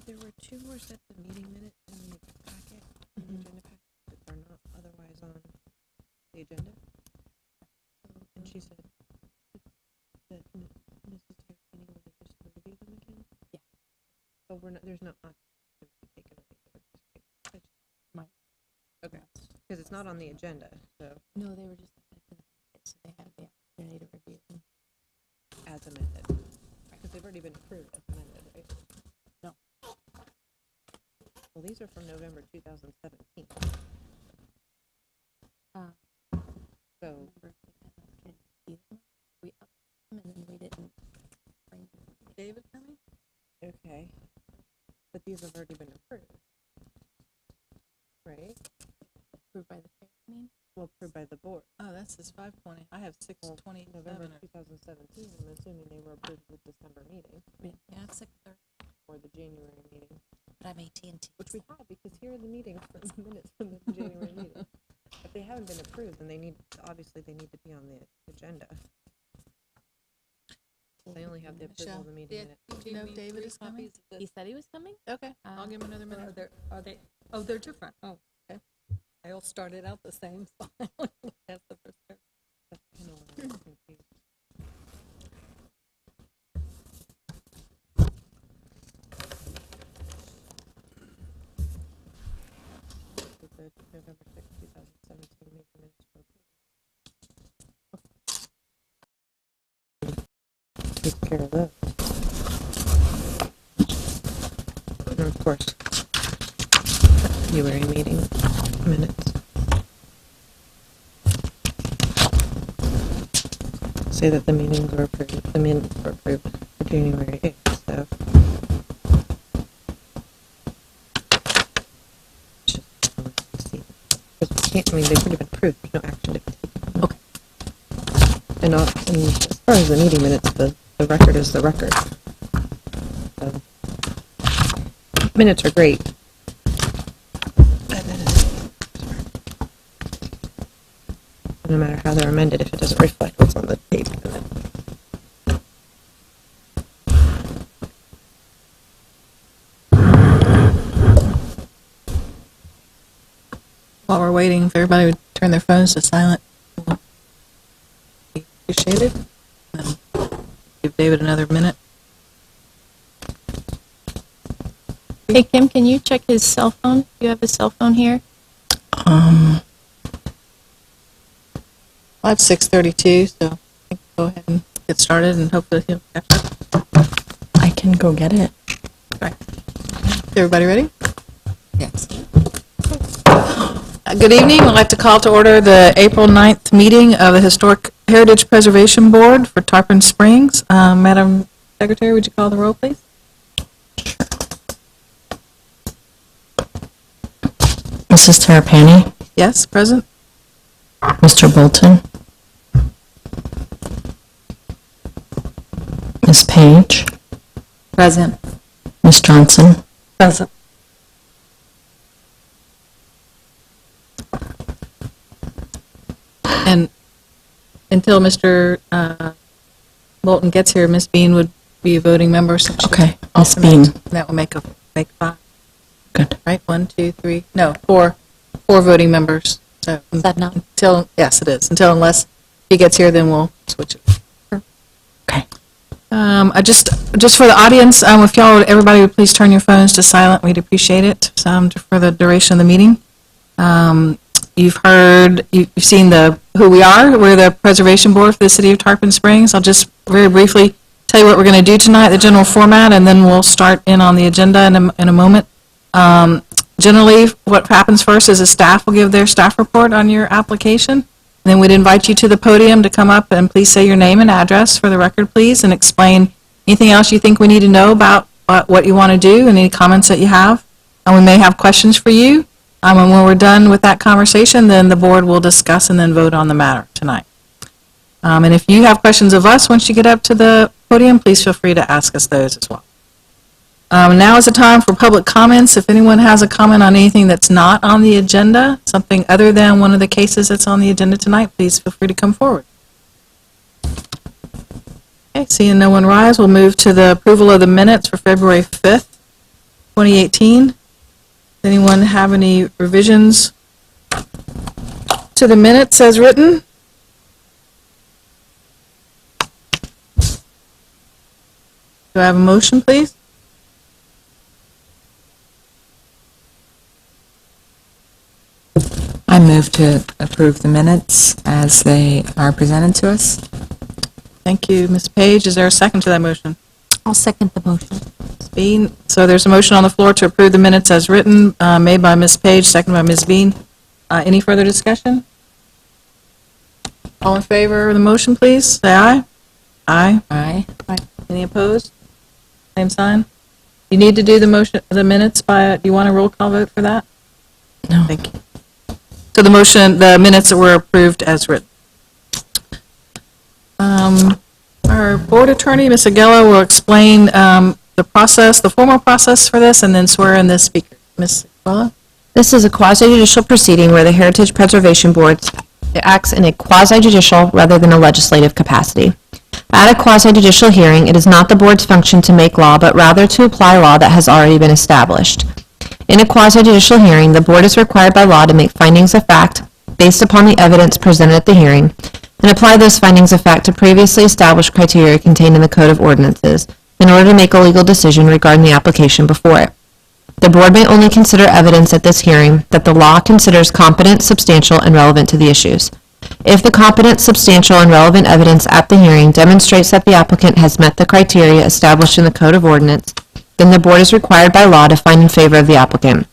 There were two more sets of meeting minutes in the packet, in the agenda packet, that are not otherwise on the agenda. And she said that Mrs. Tarantino wanted just to review them again. Yeah. But we're not, there's no action to be taken on these. Might. Okay, because it's not on the agenda, so No, they were just so they have the opportunity to review them. as amended. Because they've already been approved as amended, right? No. Well, these are from November 2017. So, Remember if we had an opportunity to see them? We upped them and then we didn't bring them. David coming? okay. But these have already been approved. Right? Approved by the chair, I mean? Well, approved by the board. Oh, that's his 520. I have Well, 627. November 2017, I'm assuming they were approved at the December meeting Yeah, it's 6:30. or the January meeting, But I'm AT&T. which we have because here are the meetings for the minutes from the January meeting. If they haven't been approved, then they need, obviously they need to be on the agenda. They only have the approval of the meeting minute. Do you know if David is coming? He said he was coming? Okay, I'll give him another Or minute. are they, oh, they're different. Oh, okay. They all started out the same, so I only looked at the first pair. That's kind of what I was confused. With the November 6, 2017 meeting minutes were approved. Take care of those. And of course, February meeting minutes. Say that the meetings were approved, the minutes were approved for January 8th, so. Because we can't, I mean, they've already been approved, there's no action to be taken. Okay. And as far as the meeting minutes, the record is the record. So, minutes are great. No matter how they're amended, if it doesn't reflect what's on the tape. While we're waiting, if everybody would turn their phones to silent, appreciate it. And give David another minute. Hey, Kim, can you check his cell phone? Do you have his cell phone here? I have 6:32, so I think go ahead and get started and hopefully he'll catch up. I can go get it. Okay. Everybody ready? Yes. Good evening. I'd like to call to order the April 9th meeting of the Historic Heritage Preservation Board for Tarpon Springs. Madam Secretary, would you call the roll, please? Mrs. Terrapini, Yes, present? Mr. Bolton, Ms. Page, Present. Ms. Johnson, Present. And until Mr. Bolton gets here, Ms. Bean would be a voting member. Since she's Okay, Ms. alternate. Bean. That will make five, good. right? 1, 2, 3, no, four voting members. So Is that not? until, yes, it is. Until unless he gets here, then we'll switch it. Okay. Just for the audience, if y'all, everybody would please turn your phones to silent, we'd appreciate it for the duration of the meeting. You've seen who we are. We're the Preservation Board for the City of Tarpon Springs. I'll just very briefly tell you what we're going to do tonight, the general format, and then we'll start in on the agenda in a moment. Generally, what happens first is the staff will give their staff report on your application. Then we'd invite you to the podium to come up and please say your name and address for the record, please, and explain anything else you think we need to know about what you want to do and any comments that you have. And we may have questions for you. And when we're done with that conversation, then the board will discuss and then vote on the matter tonight. And if you have questions of us once you get up to the podium, please feel free to ask us those as well. Now is the time for public comments. If anyone has a comment on anything that's not on the agenda, something other than one of the cases that's on the agenda tonight, please feel free to come forward. Okay, seeing no one rise, we'll move to the approval of the minutes for February 5th. 2018. Does anyone have any revisions to the minutes as written? Do I have a motion, please? I move to approve the minutes as they are presented to us. Thank you, Ms. Page. Is there a second to that motion? I'll second the motion. Ms. Bean. So there's a motion on the floor to approve the minutes as written, made by Ms. Page, seconded by Ms. Bean. Any further discussion? All in favor of the motion, please, say aye. Aye. Aye. Any opposed? Same sign. You need to do the motion, the minutes by, do you want a roll call vote for that? No. Thank you. So the motion, the minutes that were approved as written. Our board attorney, Ms. Aguila, will explain the process, the formal process for this, and then swear in the speaker. Ms. Aguila? This is a quasi-judicial proceeding where the Heritage Preservation Board acts in a quasi-judicial rather than a legislative capacity. At a quasi-judicial hearing, it is not the board's function to make law, but rather to apply law that has already been established. In a quasi-judicial hearing, the board is required by law to make findings of fact based upon the evidence presented at the hearing and apply those findings of fact to previously established criteria contained in the Code of Ordinances in order to make a legal decision regarding the application before it. The board may only consider evidence at this hearing that the law considers competent, substantial, and relevant to the issues. If the competent, substantial, and relevant evidence at the hearing demonstrates that the applicant has met the criteria established in the Code of Ordinance, then the board is required by law to find in favor of the applicant.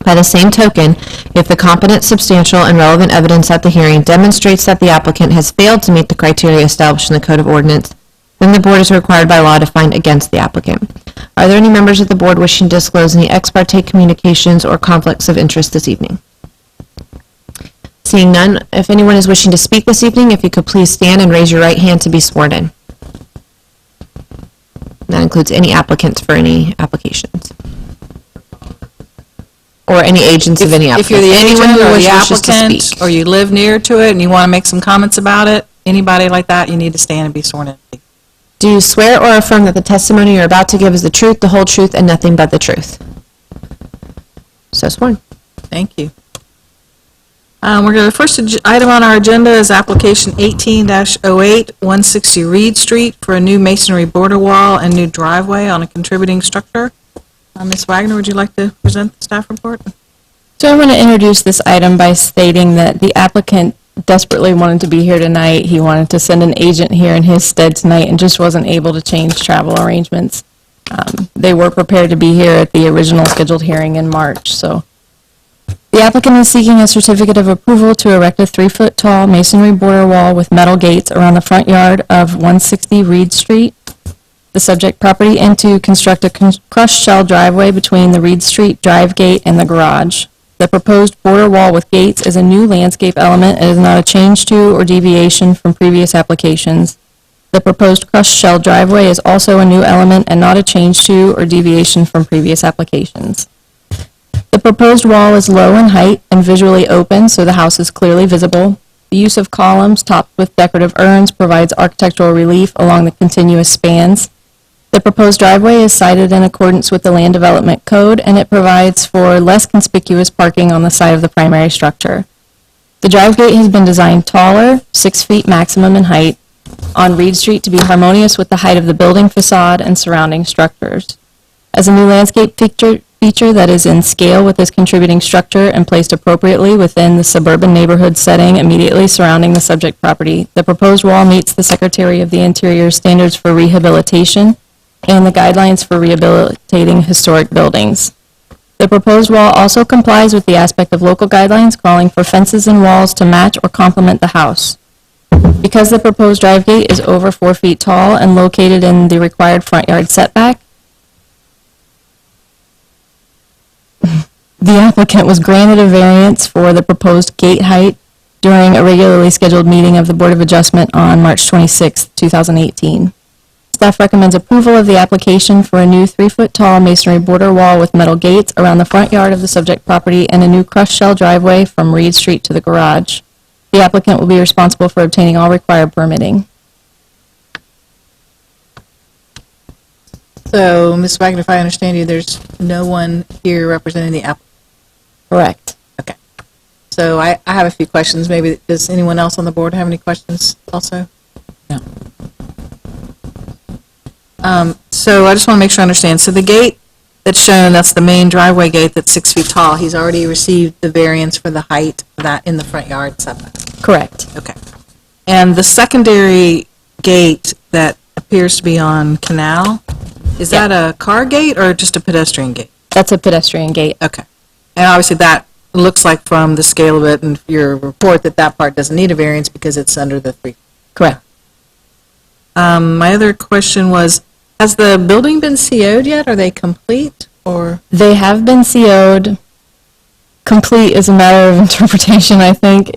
By the same token, if the competent, substantial, and relevant evidence at the hearing demonstrates that the applicant has failed to meet the criteria established in the Code of Ordinance, then the board is required by law to find against the applicant. Are there any members of the board wishing to disclose any ex parte communications or conflicts of interest this evening? Seeing none, if anyone is wishing to speak this evening, if you could please stand and raise your right hand to be sworn in. That includes any applicants for any applications. Or any agents of any applicants. If you're the Anyone agent who or the wishes to applicant, speak. or you live near to it and you want to make some comments about it, anybody like that, you need to stand and be sworn in. Do you swear or affirm that the testimony you're about to give is the truth, the whole truth, and nothing but the truth? So sworn. Thank you. We're going to, the first item on our agenda is application 18-08, 160 Reed Street for a new masonry border wall and new driveway on a contributing structure. Ms. Wagner, would you like to present the staff report? So I want to introduce this item by stating that the applicant desperately wanted to be here tonight. He wanted to send an agent here in his stead tonight and just wasn't able to change travel arrangements. They were prepared to be here at the original scheduled hearing in March, so. The applicant is seeking a certificate of approval to erect a 3-foot-tall masonry border wall with metal gates around the front yard of 160 Reed Street, the subject property, and to construct a crushed shell driveway between the Reed Street drive gate and the garage. The proposed border wall with gates is a new landscape element and is not a change to or deviation from previous applications. The proposed crushed shell driveway is also a new element and not a change to or deviation from previous applications. The proposed wall is low in height and visually open, so the house is clearly visible. The use of columns topped with decorative urns provides architectural relief along the continuous spans. The proposed driveway is sited in accordance with the Land Development Code, and it provides for less conspicuous parking on the side of the primary structure. The drive gate has been designed taller, 6 feet maximum in height, on Reed Street to be harmonious with the height of the building facade and surrounding structures. As a new landscape feature that is in scale with this contributing structure and placed appropriately within the suburban neighborhood setting immediately surrounding the subject property, the proposed wall meets the Secretary of the Interior standards for rehabilitation and the guidelines for rehabilitating historic buildings. The proposed wall also complies with the aspect of local guidelines calling for fences and walls to match or complement the house. Because the proposed drive gate is over 4 feet tall and located in the required front yard setback, the applicant was granted a variance for the proposed gate height during a regularly scheduled meeting of the Board of Adjustment on March 26, 2018. Staff recommends approval of the application for a new 3-foot-tall masonry border wall with metal gates around the front yard of the subject property and a new crushed shell driveway from Reed Street to the garage. The applicant will be responsible for obtaining all required permitting. So, Ms. Wagner, if I understand you, there's no one here representing the applicant. Correct. Okay. So I have a few questions. Maybe, does anyone else on the board have any questions also? No. So I just want to make sure I understand. So the gate that's shown, that's the main driveway gate that's 6 feet tall. He's already received the variance for the height of that in the front yard setback. Correct. Okay. And the secondary gate that appears to be on Canal, is that a car gate or just a pedestrian gate? That's a pedestrian gate. Okay. And obviously that looks like from the scale of it and your report that that part doesn't need a variance because it's under the 3. Correct. My other question was, has the building been CO'd yet? Are they complete or? They have been CO'd. Complete is a matter of interpretation, I think.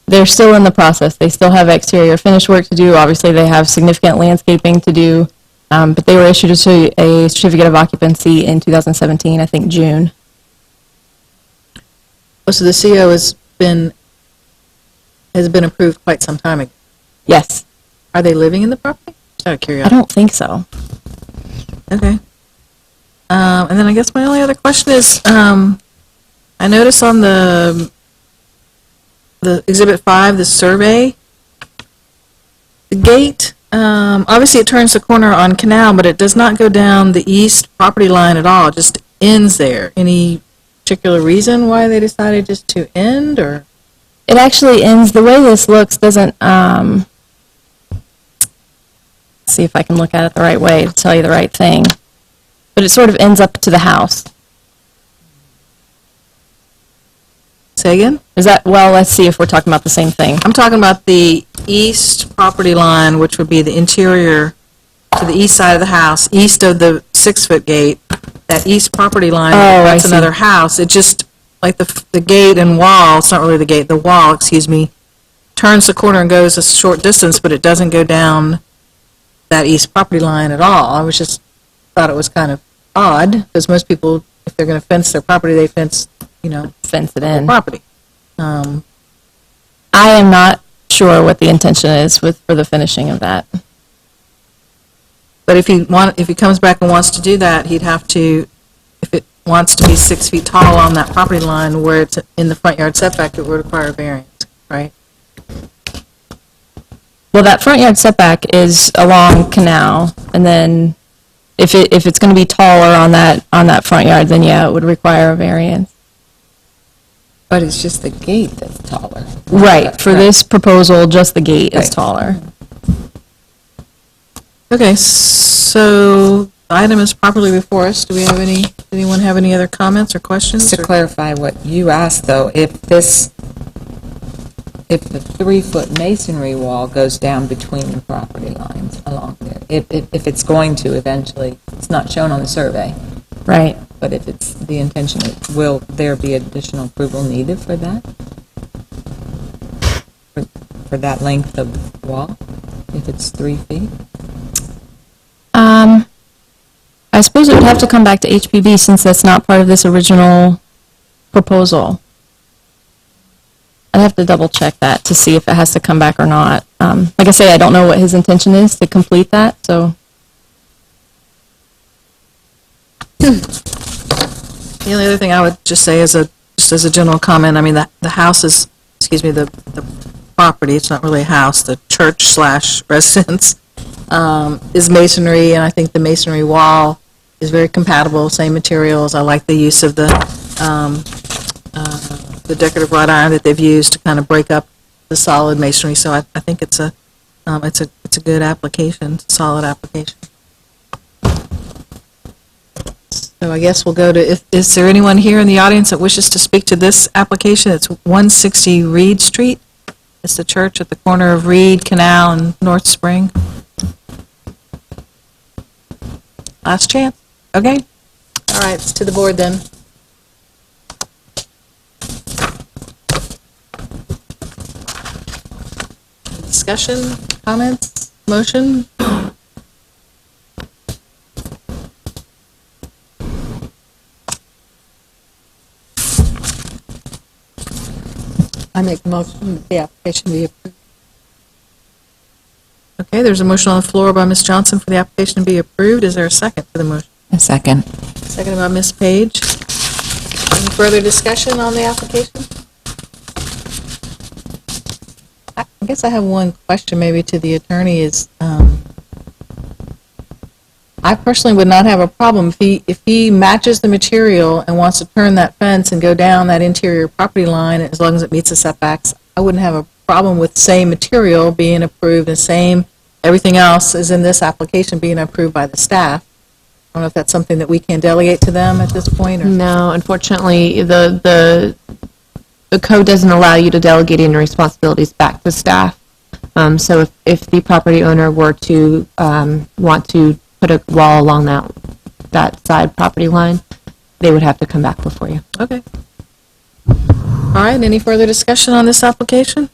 They're still in the process. They still have exterior finish work to do. Obviously, they have significant landscaping to do, but they were issued a certificate of occupancy in 2017, I think June. Oh, so the CO has been approved quite some time ago. Yes. Are they living in the property? Just out of I curiosity. don't think so. Okay. And then I guess my only other question is, I notice on the Exhibit 5, the survey, the gate, obviously it turns the corner on Canal, but it does not go down the east property line at all. It just ends there. Any particular reason why they decided just to end, or? It actually ends, the way this looks doesn't, see if I can look at it the right way to tell you the right thing. But it sort of ends up to the house. Say again? Is that, well, let's see if we're talking about the same thing. I'm talking about the east property line, which would be the interior to the east side of the house, east of the 6-foot gate. That east property line, Oh, I that's see. another house. It just, like the gate and wall, it's not really the gate, the wall, excuse me, turns the corner and goes a short distance, but it doesn't go down that east property line at all. I was just, thought it was kind of odd, because most people, if they're going to fence their property, they fence, Fence it the in. property. I am not sure what the intention is for the finishing of that. But if he comes back and wants to do that, he'd have to, if it wants to be 6 feet tall on that property line where it's in the front yard setback, it would require a variance, right? Well, that front yard setback is along Canal, and then if it's going to be taller on that front yard, then yeah, it would require a variance. But it's just the gate that's taller. Right, for this proposal, just the gate is Right. taller. Okay, so the item is properly before us. Do we have anyone have any other comments or questions? Just to or- clarify what you asked, though, if the 3-foot masonry wall goes down between the property lines along there, if it's going to eventually, it's not shown on the survey, Right. but if it's the intention, will there be additional approval needed for that? For that length of wall, if it's 3 feet? I suppose it would have to come back to HPB since that's not part of this original proposal. I'd have to double check that to see if it has to come back or not. Like I say, I don't know what his intention is to complete that, so. The only other thing I would just say just as a general comment, I mean, the house is, excuse me, the property, it's not really a house, the church/residence, is masonry, and I think the masonry wall is very compatible, same materials. I like the use of the decorative wrought iron that they've used to kind of break up the solid masonry, so I think it's a good application, solid application. So I guess we'll go to, is there anyone here in the audience that wishes to speak to this application? It's 160 Reed Street. It's the church at the corner of Reed, Canal, and North Spring. Last chance. Okay. All right, it's to the board then. Discussion, comments, motion? I make a motion that the application be approved. Okay, there's a motion on the floor by Ms. Johnson for the application to be approved. Is there a second for the motion? A second. Seconded by Ms. Page. Any further discussion on the application? I guess I have one question maybe to the attorney is, I personally would not have a problem if he matches the material and wants to turn that fence and go down that interior property line, as long as it meets the setbacks. I wouldn't have a problem with same material being approved and same, everything else is in this application being approved by the staff. I don't know if that's something that we can delegate to them at this point, or? No, unfortunately, the code doesn't allow you to delegate any responsibilities back to staff. So if the property owner were to want to put a wall along that side property line, they would have to come back before you. Okay. All right, any further discussion on this application?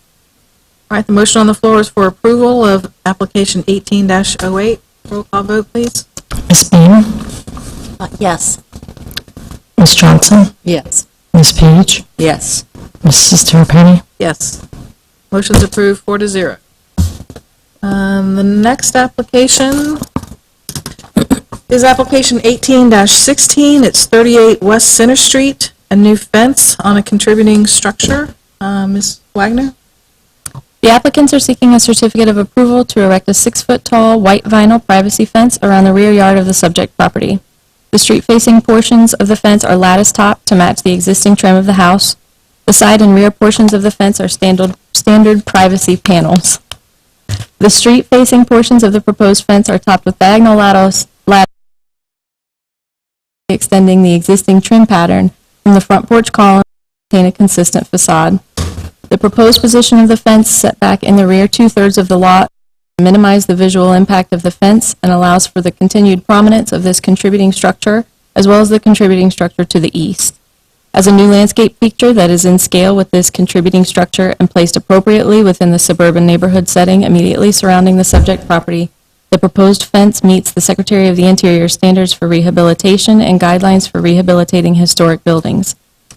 All right, the motion on the floor is for approval of application 18-08. Roll call vote, please. Ms. Beam? Yes. Ms. Johnson? Yes. Ms. Page? Yes. Mrs. Terrapini? Yes. Motion's approved 4-0. The next application is application 18-16. It's 38 West Center Street, a new fence on a contributing structure. Ms. Wagner? The applicants are seeking a certificate of approval to erect a 6-foot-tall white vinyl privacy fence around the rear yard of the subject property. The street-facing portions of the fence are lattice-topped to match the existing trim of the house. The side and rear portions of the fence are standard privacy panels. The street-facing portions of the proposed fence are topped with diagonal lattice extending the existing trim pattern from the front porch column to maintain a consistent facade. The proposed position of the fence set back in the rear 2/3 of the lot minimize the visual impact of the fence and allows for the continued prominence of this contributing structure as well as the contributing structure to the east. As a new landscape feature that is in scale with this contributing structure and placed appropriately within the suburban neighborhood setting immediately surrounding the subject property, the proposed fence meets the Secretary of the Interior standards for rehabilitation and guidelines for rehabilitating historic buildings.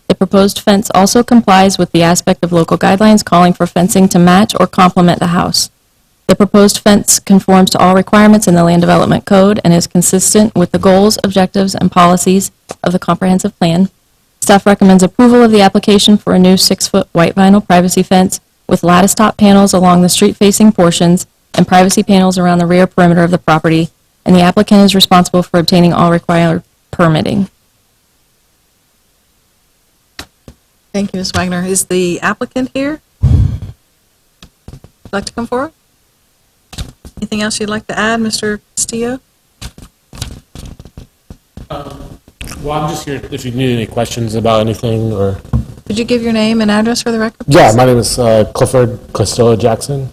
The proposed fence also complies with the aspect of local guidelines calling for fencing to match or complement the house. The proposed fence conforms to all requirements in the Land Development Code and is consistent with the goals, objectives, and policies of the comprehensive plan. Staff recommends approval of the application for a new 6-foot white vinyl privacy fence with lattice-top panels along the street-facing portions and privacy panels around the rear perimeter of the property, and the applicant is responsible for obtaining all required permitting. Thank you, Ms. Wagner. Is the applicant here? Would you like to come forward? Anything else you'd like to add, Mr. Castillo? Well, I'm just here if you need any questions about anything or... Could you give your name and address for the record? Yeah, please? my name is Clifford Castillo Jackson.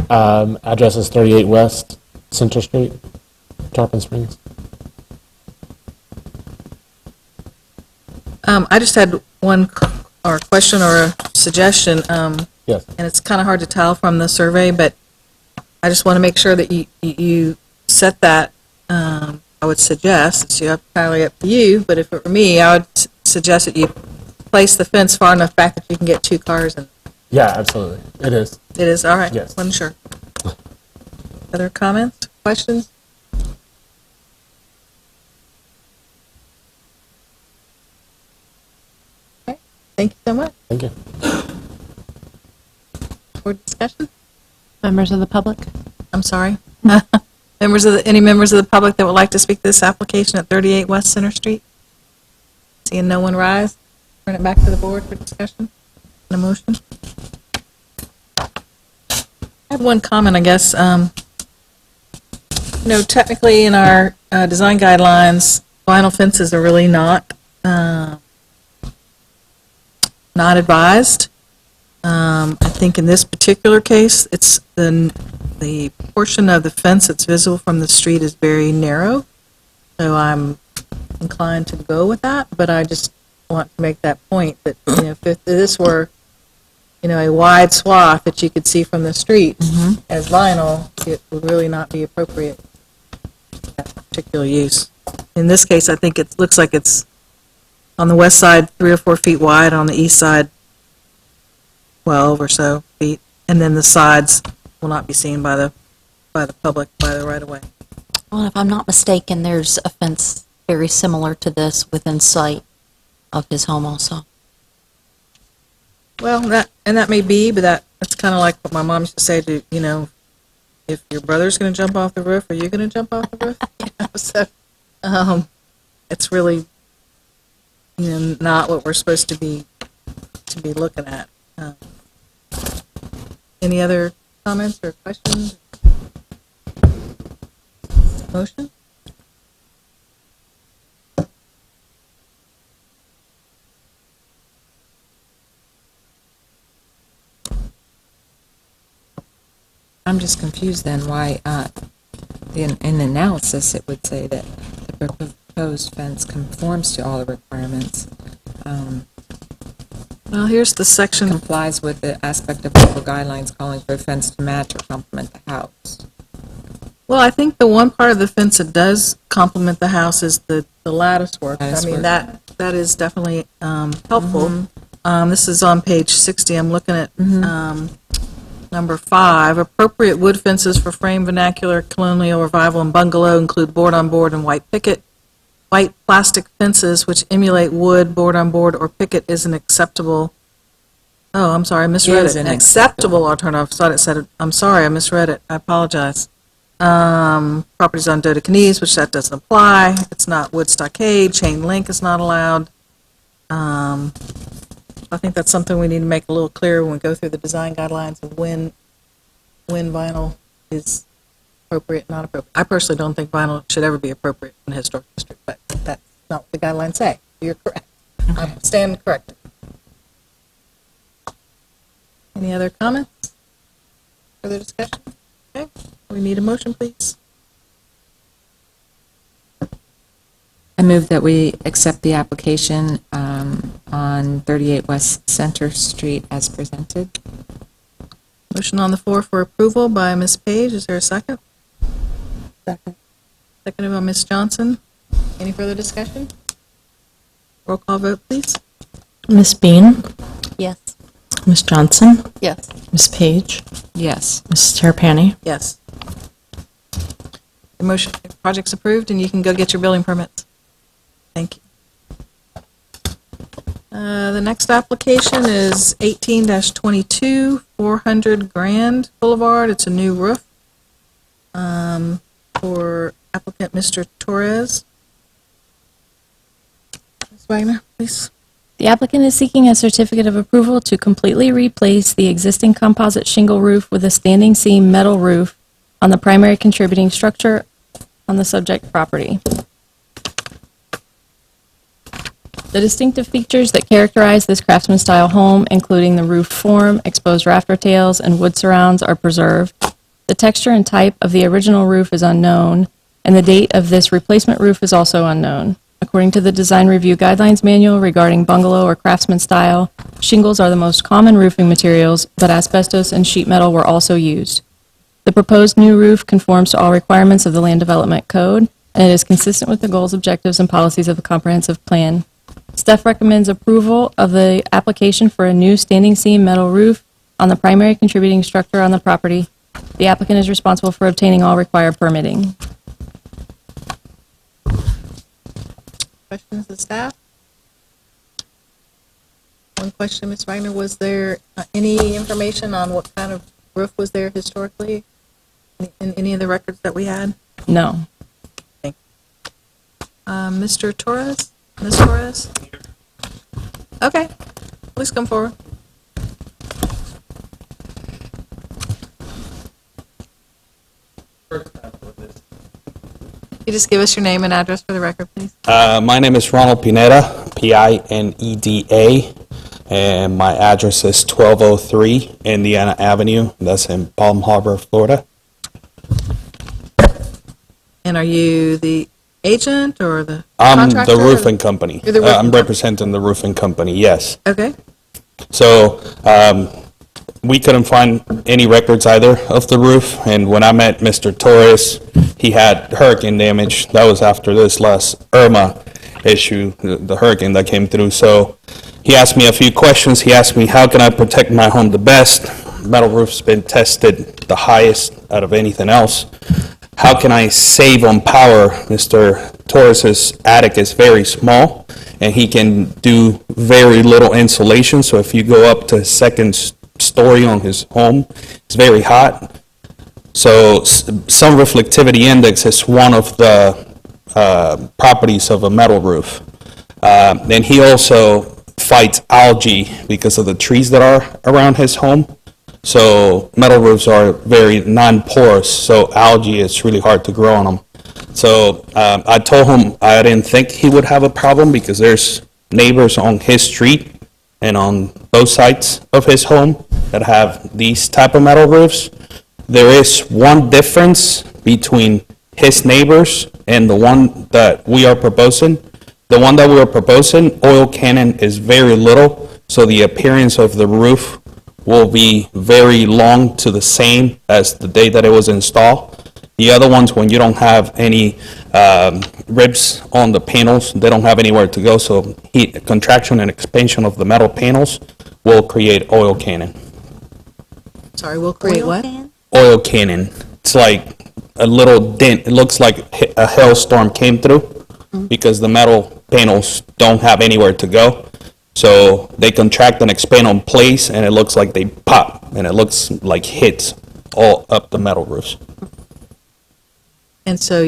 Address is 38 West Center Street, Tarpon Springs. I just had one question or a suggestion, Yes. and it's kind of hard to tell from the survey, but I just want to make sure that you set that. I would suggest, it's entirely up to you, but if it were me, I would suggest that you place the fence far enough back that you can get 2 cars in. Yeah, absolutely. It is. It is, all right. Yes. Wasn't sure. Other comments, questions? Okay, thank you so much. Thank you. For discussion? Members of the public? I'm sorry. Any members of the public that would like to speak to this application at 38 West Center Street? Seeing no one rise, turn it back to the board for discussion and a motion. I have one comment, I guess. Technically in our design guidelines, vinyl fences are really not advised. I think in this particular case, it's the portion of the fence that's visible from the street is very narrow, so I'm inclined to go with that, but I just want to make that point that, if this were, a wide swath that you could see from the street as vinyl, it would really not be appropriate for that particular use. In this case, I think it looks like it's on the west side 3 or 4 feet wide, on the east side 12 or so feet, and then the sides will not be seen by the by the public, by the right-of-way. Well, if I'm not mistaken, there's a fence very similar to this within sight of his home also. Well, that may be, but that's kind of like what my mom used to say to, if your brother's going to jump off the roof, are you going to jump off the roof? So, it's really, not what we're supposed to be looking at. Any other comments or questions? Motion? I'm just confused then why, in analysis, it would say that the proposed fence conforms to all the requirements, Well, here's the section. complies with the aspect of local guidelines calling for a fence to match or complement the house. Well, I think the one part of the fence that does complement the house is the lattice work. I Lattice mean, work. that is definitely helpful. This is on page 60. I'm looking at number 5. Appropriate wood fences for frame, vernacular, colonial, revival, and bungalow include board-on-board and white picket. White plastic fences which emulate wood, board-on-board, or picket is an acceptable, oh, I'm sorry, I misread Is it. an An acceptable alternative. I thought it said, I'm sorry, I misread it. I apologize. Properties on Dodecanese, which that doesn't apply. It's not wood stockade. Chain link is not allowed. I think that's something we need to make a little clearer when we go through the design guidelines of when vinyl is appropriate, not appropriate. I personally don't think vinyl should ever be appropriate in a historic district, but that's not what the guidelines say. You're correct. I stand corrected. Any other comments? Further discussion? Okay, we need a motion, please. I move that we accept the application on 38 West Center Street as presented. Motion on the floor for approval by Ms. Page. Is there a second? Second. Seconded by Ms. Johnson. Any further discussion? Roll call vote, please. Miss Bean, Yes. Miss Johnson, Yes. Miss Page, Yes. Mrs. Terrapini. Yes. The motion, the project's approved, and you can go get your building permits. Thank you. The next application is 18-22, 400 Grand Boulevard. It's a new roof for applicant Mr. Torres. Ms. Wagner, please. The applicant is seeking a certificate of approval to completely replace the existing composite shingle roof with a standing seam metal roof on the primary contributing structure on the subject property. The distinctive features that characterize this craftsman-style home, including the roof form, exposed rafter tails, and wood surrounds, are preserved. The texture and type of the original roof is unknown, and the date of this replacement roof is also unknown. According to the Design Review Guidelines Manual regarding bungalow or craftsman style, shingles are the most common roofing materials, but asbestos and sheet metal were also used. The proposed new roof conforms to all requirements of the Land Development Code, and it is consistent with the goals, objectives, and policies of the comprehensive plan. Staff recommends approval of the application for a new standing seam metal roof on the primary contributing structure on the property. The applicant is responsible for obtaining all required permitting. Questions of staff? One question, Ms. Wagner, was there any information on what kind of roof was there historically in any of the records that we had? No. Mr. Torres? Ms. Torres? Okay, please come forward. You just give us your name and address for the record, please. My name is Ronald Pineda, Pineda, and my address is 1203 Indiana Avenue. That's in Palm Harbor, Florida. And are you the agent or the I'm contractor? the roofing company. You're the roofing I'm company. representing the roofing company, yes. Okay, So we couldn't find any records either of the roof, and when I met Mr. Torres, he had hurricane damage. That was after this last Irma issue, the hurricane that came through. So he asked me a few questions. He asked me, how can I protect my home the best? metal roof's been tested the highest out of anything else. How can I save on power? Mr. Torres's attic is very small, and he can do very little insulation, so if you go up to his second story on his home, it's very hot. So sun reflectivity index is one of the properties of a metal roof. And he also fights algae because of the trees that are around his home. So metal roofs are very non-porous, so algae is really hard to grow on them. So I told him I didn't think he would have a problem because there's neighbors on his street and on both sides of his home that have these type of metal roofs. There is one difference between his neighbors and the one that we are proposing. The one that we are proposing, oil cannon is very little, so the appearance of the roof will be very long to the same as the day that it was installed. The other ones, when you don't have any ribs on the panels, they don't have anywhere to go, so heat, contraction, and expansion of the metal panels will create oil cannon. Sorry, we'll create what? Oil cannon. It's like a little dent. It looks like a hailstorm came through because the metal panels don't have anywhere to go. So they contract and expand on place, and it looks like they pop, and it looks like hits all up the metal roofs. And so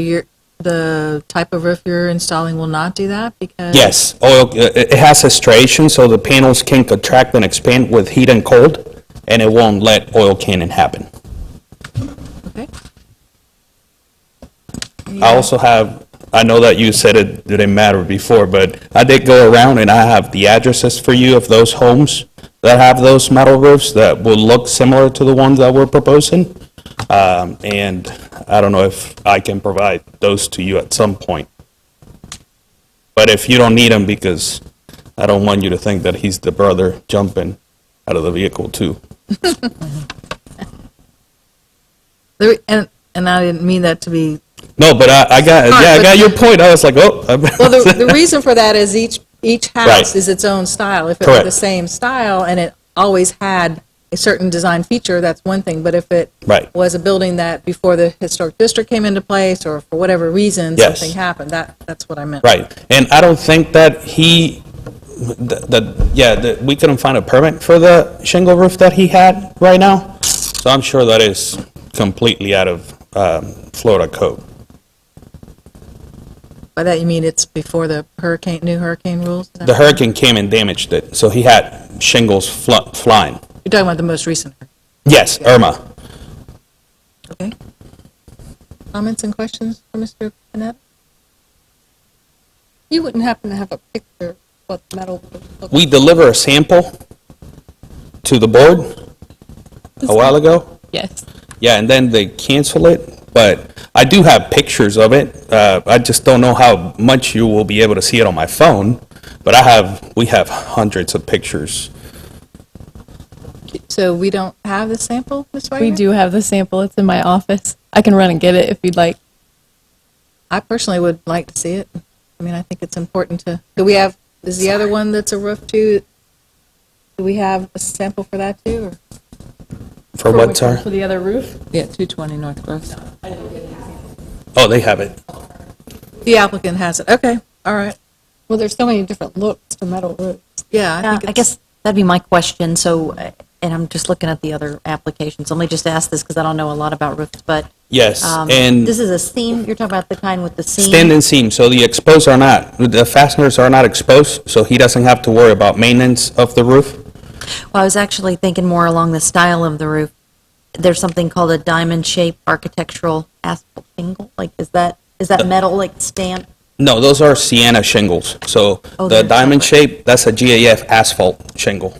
the type of roof you're installing will not do that because? Yes, it has a striation, so the panels can contract and expand with heat and cold, and it won't let oil cannon happen. Okay. I also have, I know that you said it didn't matter before, but I did go around and I have the addresses for you of those homes that have those metal roofs that will look similar to the ones that we're proposing. And I don't know if I can provide those to you at some point. But if you don't need them, because I don't want you to think that he's the brother jumping out of the vehicle too. And I didn't mean that to be. No, but I got your point. I was like, oh. Well, the reason for that is each house Right. is its own style. If it were Correct. the same style and it always had a certain design feature, that's one thing. But if it Right. was a building that before the historic district came into place or for whatever reason Yes. something happened, that's what I meant. Right, and I don't think that we couldn't find a permit for the shingle roof that he had right now, so I'm sure that is completely out of Florida code. By that you mean it's before the new hurricane rules? Is that The right? hurricane came and damaged it, so he had shingles flying. You're talking about the most recent. Yes, Irma. Okay. Comments and questions for Mr. Panetta? You wouldn't happen to have a picture of what metal would look We deliver a sample to the board a while ago. Yes. Yeah, and then they cancel it, but I do have pictures of it. I just don't know how much you will be able to see it on my phone, but we have hundreds of pictures. So we don't have the sample, Ms. Wagner? We do have the sample. It's in my office. I can run and get it if you'd like. I personally would like to see it. I mean, I think it's important to, is the other one that's a roof too, do we have a sample for that too? Or? For what, sorry? For the other roof? Yeah, 220 North Gross. Oh, they have it. The applicant has it. Okay, all right. Well, there's so many different looks to metal roofs. Yeah, I think I guess that'd be my question. So, and I'm just looking at the other applications. Let me just ask this because I don't know a lot about roofs, but Yes, and this is a seam. You're talking about the kind with the seam. standing seam, so the exposed are not, the fasteners are not exposed, so he doesn't have to worry about maintenance of the roof. Well, I was actually thinking more along the style of the roof. There's something called a diamond-shaped architectural asphalt shingle. Like, is that metal, like stamped? No, those are Sienna shingles, so Oh, the they're diamond separate. shape, that's a GAF asphalt shingle.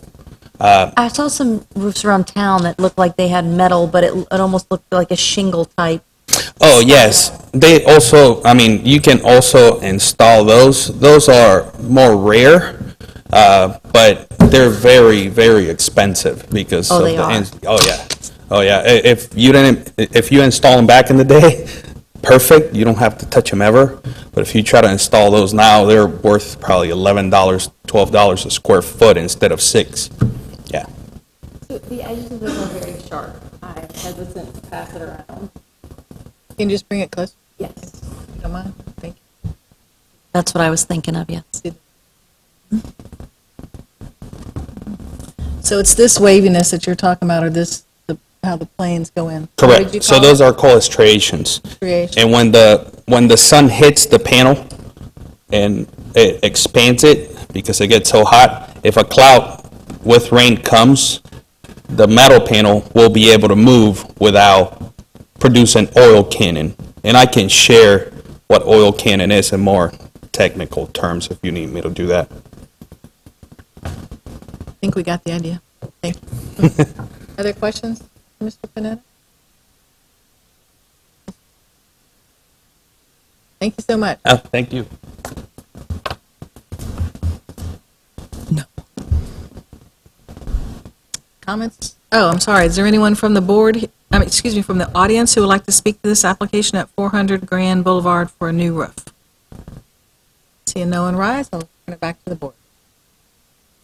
I saw some roofs around town that looked like they had metal, but it almost looked like a shingle type. Oh, yes, they also, I mean, you can also install those are more rare, but they're very, very expensive because Oh, of they the, are? oh yeah, if you install them back in the day, perfect, you don't have to touch them ever, but if you try to install those now, they're worth probably $11, $12 a square foot instead of $6. Yeah. So The edges of them are very sharp. I'm hesitant to pass it around. Can you just bring it closer? Yes. Don't mind? Thank you. That's what I was thinking of, yes. So it's this waviness that you're talking about, or how the planes go in? What did you Correct. So call those it? are called striations. Creation. And when the sun hits the panel and it expands it because it gets so hot, if a cloud with rain comes, the metal panel will be able to move without producing oil cannon. And I can share what oil cannon is in more technical terms if you need me to do that. I think we got the idea. Thank you. Other questions, Mr. Panetta? Thank you so much. Thank you. Comments? Oh, I'm sorry. Is there anyone from the board, excuse me, from the audience who would like to speak to this application at 400 Grand Boulevard for a new roof? Seeing no one rise, I'll turn it back to the board.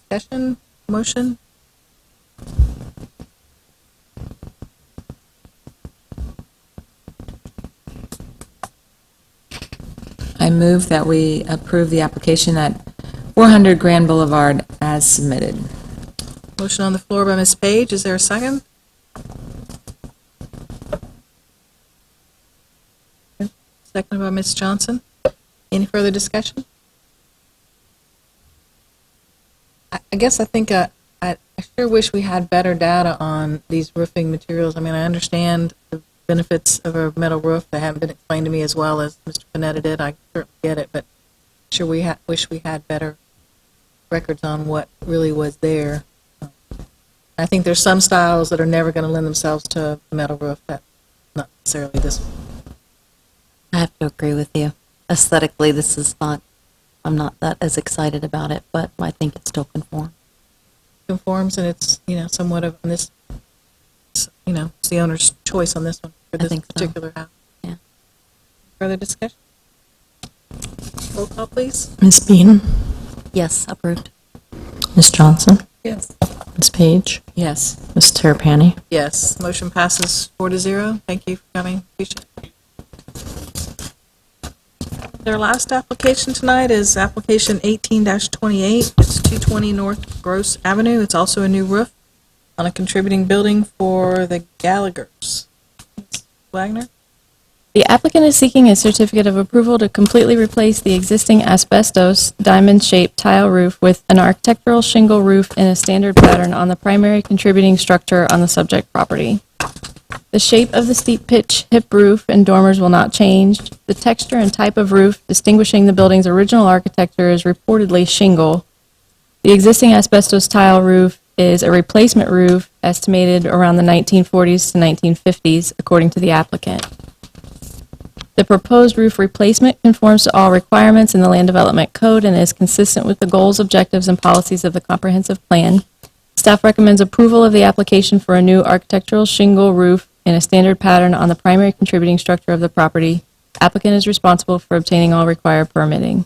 Discussion, motion? I move that we approve the application at 400 Grand Boulevard as submitted. Motion on the floor by Ms. Page. Is there a second? Second by Ms. Johnson. Any further discussion? I guess I think I sure wish we had better data on these roofing materials. I mean, I understand the benefits of a metal roof. They haven't been explained to me as well as Mr. Panetta did. I certainly get it, but sure wish we had better records on what really was there. I think there's some styles that are never going to lend themselves to a metal roof. That's not necessarily this one. I have to agree with you. Aesthetically, this is not, I'm not that as excited about it, but I think it still conforms. Conforms, and it's, somewhat of this, it's the owner's choice on this one for I this think so. particular house. Yeah. Further discussion? Roll call, please. Ms. Bean? Yes, approved. Ms. Johnson? Yes. Ms. Page? Yes. Ms. Terrapini? Yes, motion passes 4-0. Thank you for coming. Appreciate it. Their last application tonight is application 18-28. It's 220 North Gross Avenue. It's also a new roof on a contributing building for the Gallaghers. Ms. Wagner? The applicant is seeking a certificate of approval to completely replace the existing asbestos diamond-shaped tile roof with an architectural shingle roof in a standard pattern on the primary contributing structure on the subject property. The shape of the steep pitch hip roof and dormers will not change. The texture and type of roof distinguishing the building's original architecture is reportedly shingle. The existing asbestos tile roof is a replacement roof estimated around the 1940s to 1950s, according to the applicant. The proposed roof replacement conforms to all requirements in the Land Development Code and is consistent with the goals, objectives, and policies of the comprehensive plan. Staff recommends approval of the application for a new architectural shingle roof in a standard pattern on the primary contributing structure of the property. Applicant is responsible for obtaining all required permitting.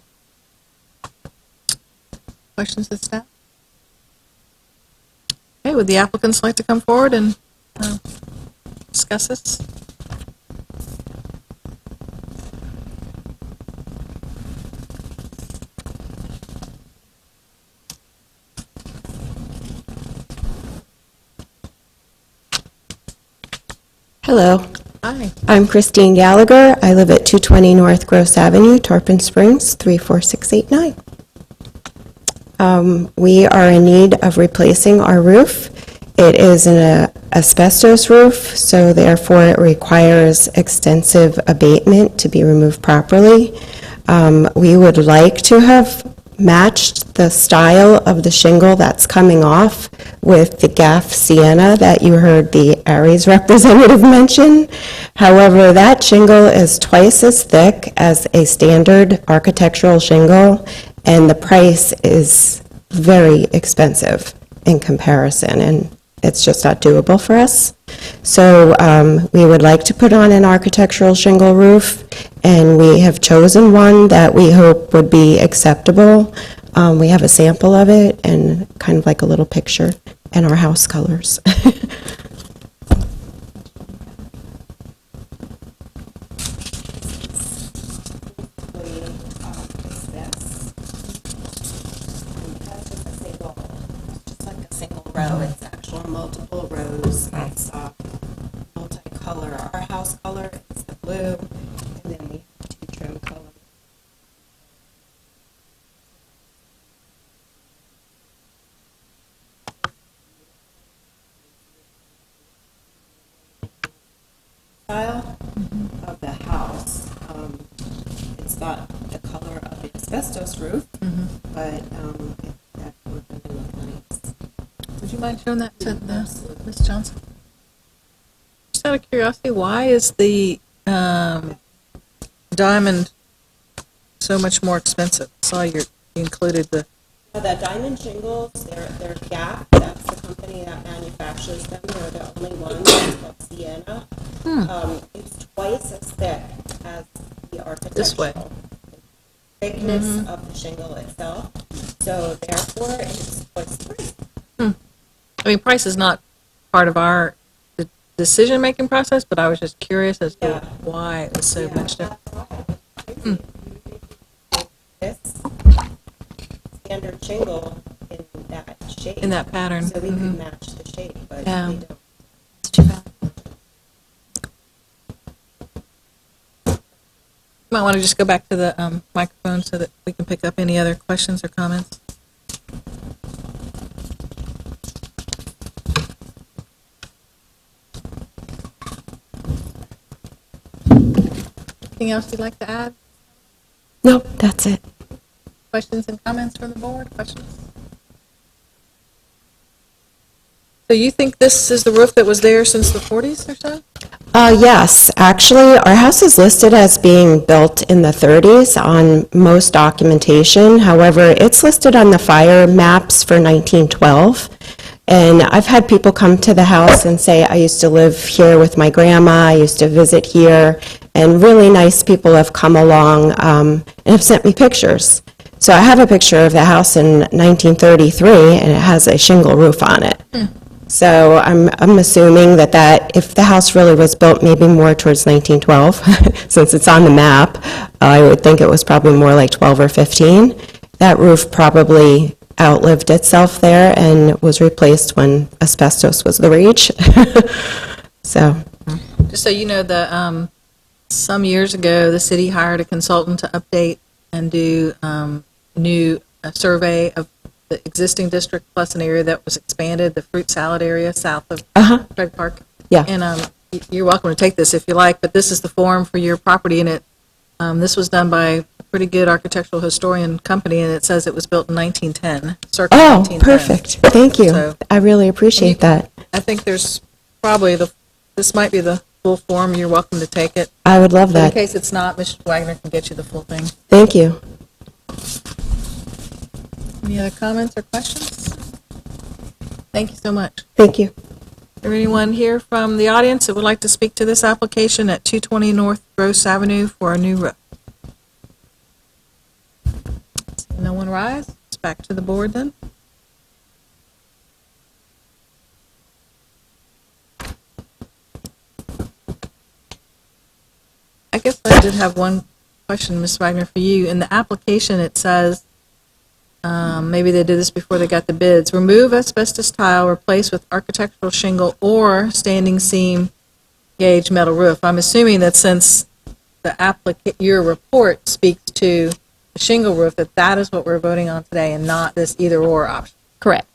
Questions of staff? Okay, would the applicants like to come forward and discuss this? Hello, Hi. I'm Christine Gallagher. I live at 220 North Gross Avenue, Tarpon Springs, 34689. We are in need of replacing our roof. It is an asbestos roof, so therefore it requires extensive abatement to be removed properly. We would like to have matched the style of the shingle that's coming off with the Gaff Sienna that you heard the Aries representative mention. However, that shingle is twice as thick as a standard architectural shingle, and the price is very expensive in comparison, and it's just not doable for us. So we would like to put on an architectural shingle roof, and we have chosen one that we hope would be acceptable. We have a sample of it and kind of like a little picture and our house colors. Row, it's actual multiple rows, it's multicolor. Our house color is the blue, and then we have two trim colors. Style of the house, it's got the color of the asbestos roof, but that would look nice. Would you mind showing that to Ms. Johnson? Just out of curiosity, why is the diamond so much more expensive? I saw you included the, The diamond shingles, they're Gap, that's the company that manufactures them, they're the only ones, it's called Sienna. It's twice as thick as the This way. architectural thickness of the shingle itself, so therefore it's twice the price. I mean, price is not part of our decision-making process, but I was just curious as to why it was so much different. This standard shingle in that shape. In that pattern. So we could match the shape, but Yeah. we don't. It's too bad. Might want to just go back to the microphone so that we can pick up any other questions or comments. Anything else you'd like to add? Nope, that's it. Questions and comments from the board? Questions? So you think this is the roof that was there since the 40s or so? Yes, actually, our house is listed as being built in the 30s on most documentation. However, it's listed on the fire maps for 1912. And I've had people come to the house and say, I used to live here with my grandma, I used to visit here, and really nice people have come along and have sent me pictures. So I have a picture of the house in 1933, and it has a shingle roof on it. So I'm assuming that if the house really was built maybe more towards 1912, since it's on the map, I would think it was probably more like 12 or 15. That roof probably outlived itself there and was replaced when asbestos was the rage. So, Just so you know, some years ago, the city hired a consultant to update and do a survey of the existing district plus an area that was expanded, the fruit salad area south of Craig Park. Yeah. And you're welcome to take this if you like, but this is the form for your property, and this was done by a pretty good architectural historian company, and it says it was built in 1910, circa 1910. perfect. Thank you. So- I really appreciate that. I think there's probably this might be the full form. You're welcome to take it. I would love But in that. case it's not, Mr. Wagner can get you the full thing. Thank you. Any other comments or questions? Thank you so much. Thank you. Is there anyone here from the audience that would like to speak to this application at 220 North Gross Avenue for a new roof? No one rise? It's back to the board then. I guess I did have one question, Ms. Wagner, for you. In the application, it says, maybe they did this before they got the bids, remove asbestos tile, replace with architectural shingle or standing seam gauge metal roof. I'm assuming that since your report speaks to the shingle roof, that is what we're voting on today and not this either or option. Correct.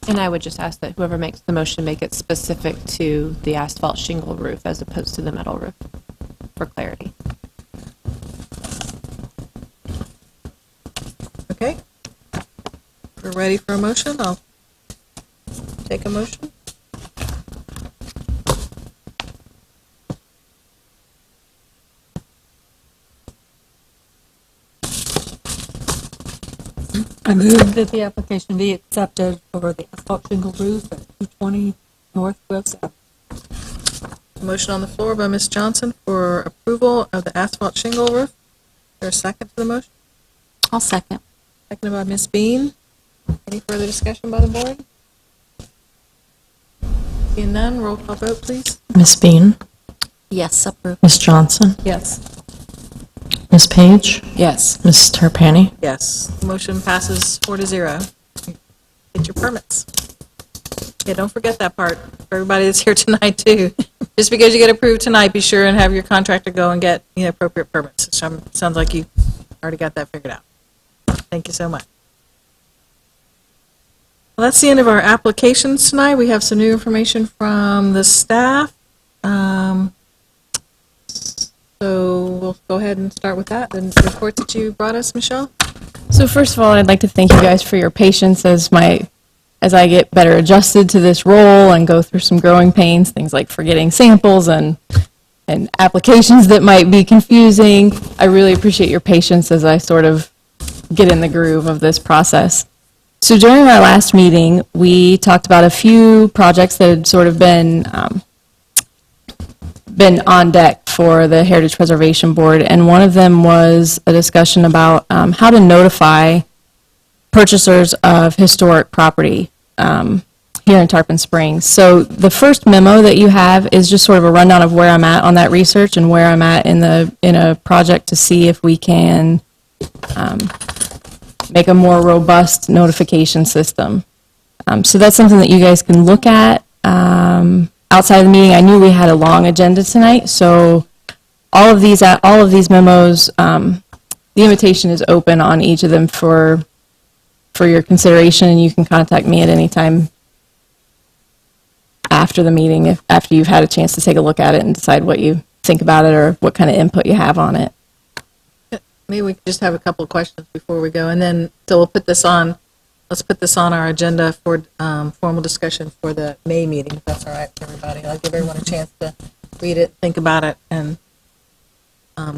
And I would just ask that whoever makes the motion make it specific to the asphalt shingle roof as opposed to the metal roof, for clarity. Okay? We're ready for a motion. I'll take a motion. I move that the application be accepted for the asphalt shingle roof at 220 North Gross Avenue. Motion on the floor by Ms. Johnson for approval of the asphalt shingle roof. Is there a second to the motion? I'll second. Seconded by Ms. Bean. Any further discussion by the board? Seeing none, roll call vote, please. Ms. Bean? Yes, approved. Ms. Johnson? Yes. Ms. Page? Yes. Ms. Terpany? Yes. Motion passes 4-0. Get your permits. Yeah, don't forget that part, for everybody that's here tonight, too. Just because you get approved tonight, be sure and have your contractor go and get, appropriate permits. Sounds like you already got that figured out. Thank you so much. Well, that's the end of our applications tonight. We have some new information from the staff. So we'll go ahead and start with that. The report that you brought us, Michelle? So first of all, I'd like to thank you guys for your patience as I get better adjusted to this role and go through some growing pains, things like forgetting samples and applications that might be confusing. I really appreciate your patience as I sort of get in the groove of this process. So during our last meeting, we talked about a few projects that had sort of been on deck for the Heritage Preservation Board, and one of them was a discussion about how to notify purchasers of historic property here in Tarpon Springs. So the first memo that you have is just sort of a rundown of where I'm at on that research and where I'm at in a project to see if we can make a more robust notification system. So that's something that you guys can look at. Outside of the meeting, I knew we had a long agenda tonight, so all of these memos, the invitation is open on each of them for your consideration, and you can contact me at any time after the meeting, after you've had a chance to take a look at it and decide what you think about it or what kind of input you have on it. Maybe we could just have a couple of questions before we go, and then, so we'll put this on, let's put this on our agenda for formal discussion for the May meeting, if that's all right for everybody. I'll give everyone a chance to read it, think about it, and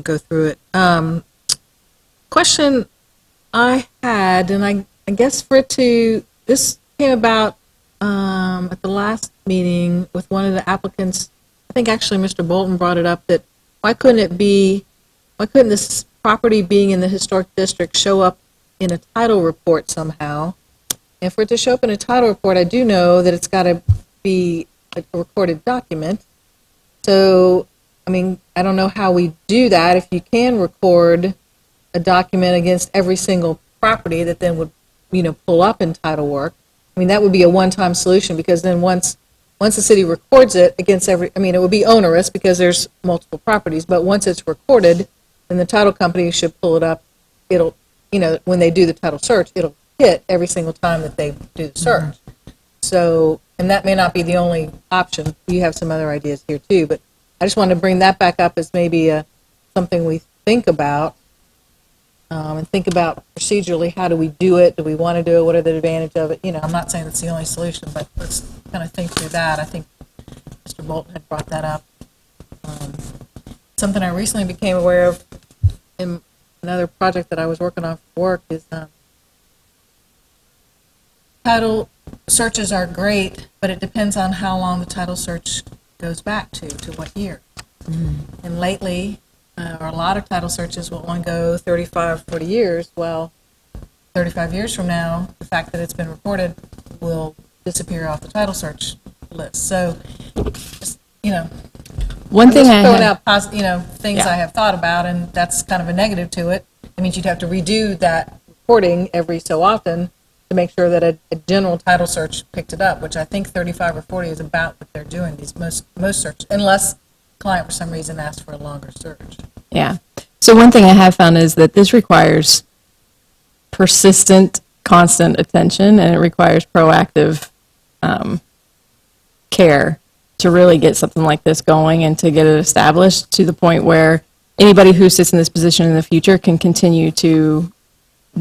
go through it. Question I had, and I guess this came about at the last meeting with one of the applicants. I think actually Mr. Bolton brought it up, that why couldn't this property being in the historic district show up in a title report somehow? And for it to show up in a title report, I do know that it's got to be a recorded document. So, I mean, I don't know how we do that. If you can record a document against every single property that then would, pull up in title work, I mean, that would be a one-time solution, because then once the city records it against it would be onerous because there's multiple properties, but once it's recorded, then the title company should pull it up. It'll, when they do the title search, it'll hit every single time that they do the search. So, and that may not be the only option. You have some other ideas here too, but I just wanted to bring that back up as maybe something we think about, and think about procedurally, how do we do it? Do we want to do it? What are the advantages of it? I'm not saying it's the only solution, but let's kind of think through that. I think Mr. Bolton had brought that up. Something I recently became aware of in another project that I was working on for work is title searches are great, but it depends on how long the title search goes back to what year. And lately, or a lot of title searches will only go 35, 40 years. Well, 35 years from now, the fact that it's been recorded will disappear off the title search list. So, just, One thing I throwing have, out things I have thought about, and that's kind of a negative to it. It means you'd have to redo that recording every so often to make sure that a general title search picked it up, which I think 35 or 40 is about what they're doing, these most searches, unless client for some reason asks for a longer search. yeah. So one thing I have found is that this requires persistent, constant attention, and it requires proactive care to really get something like this going and to get it established to the point where anybody who sits in this position in the future can continue to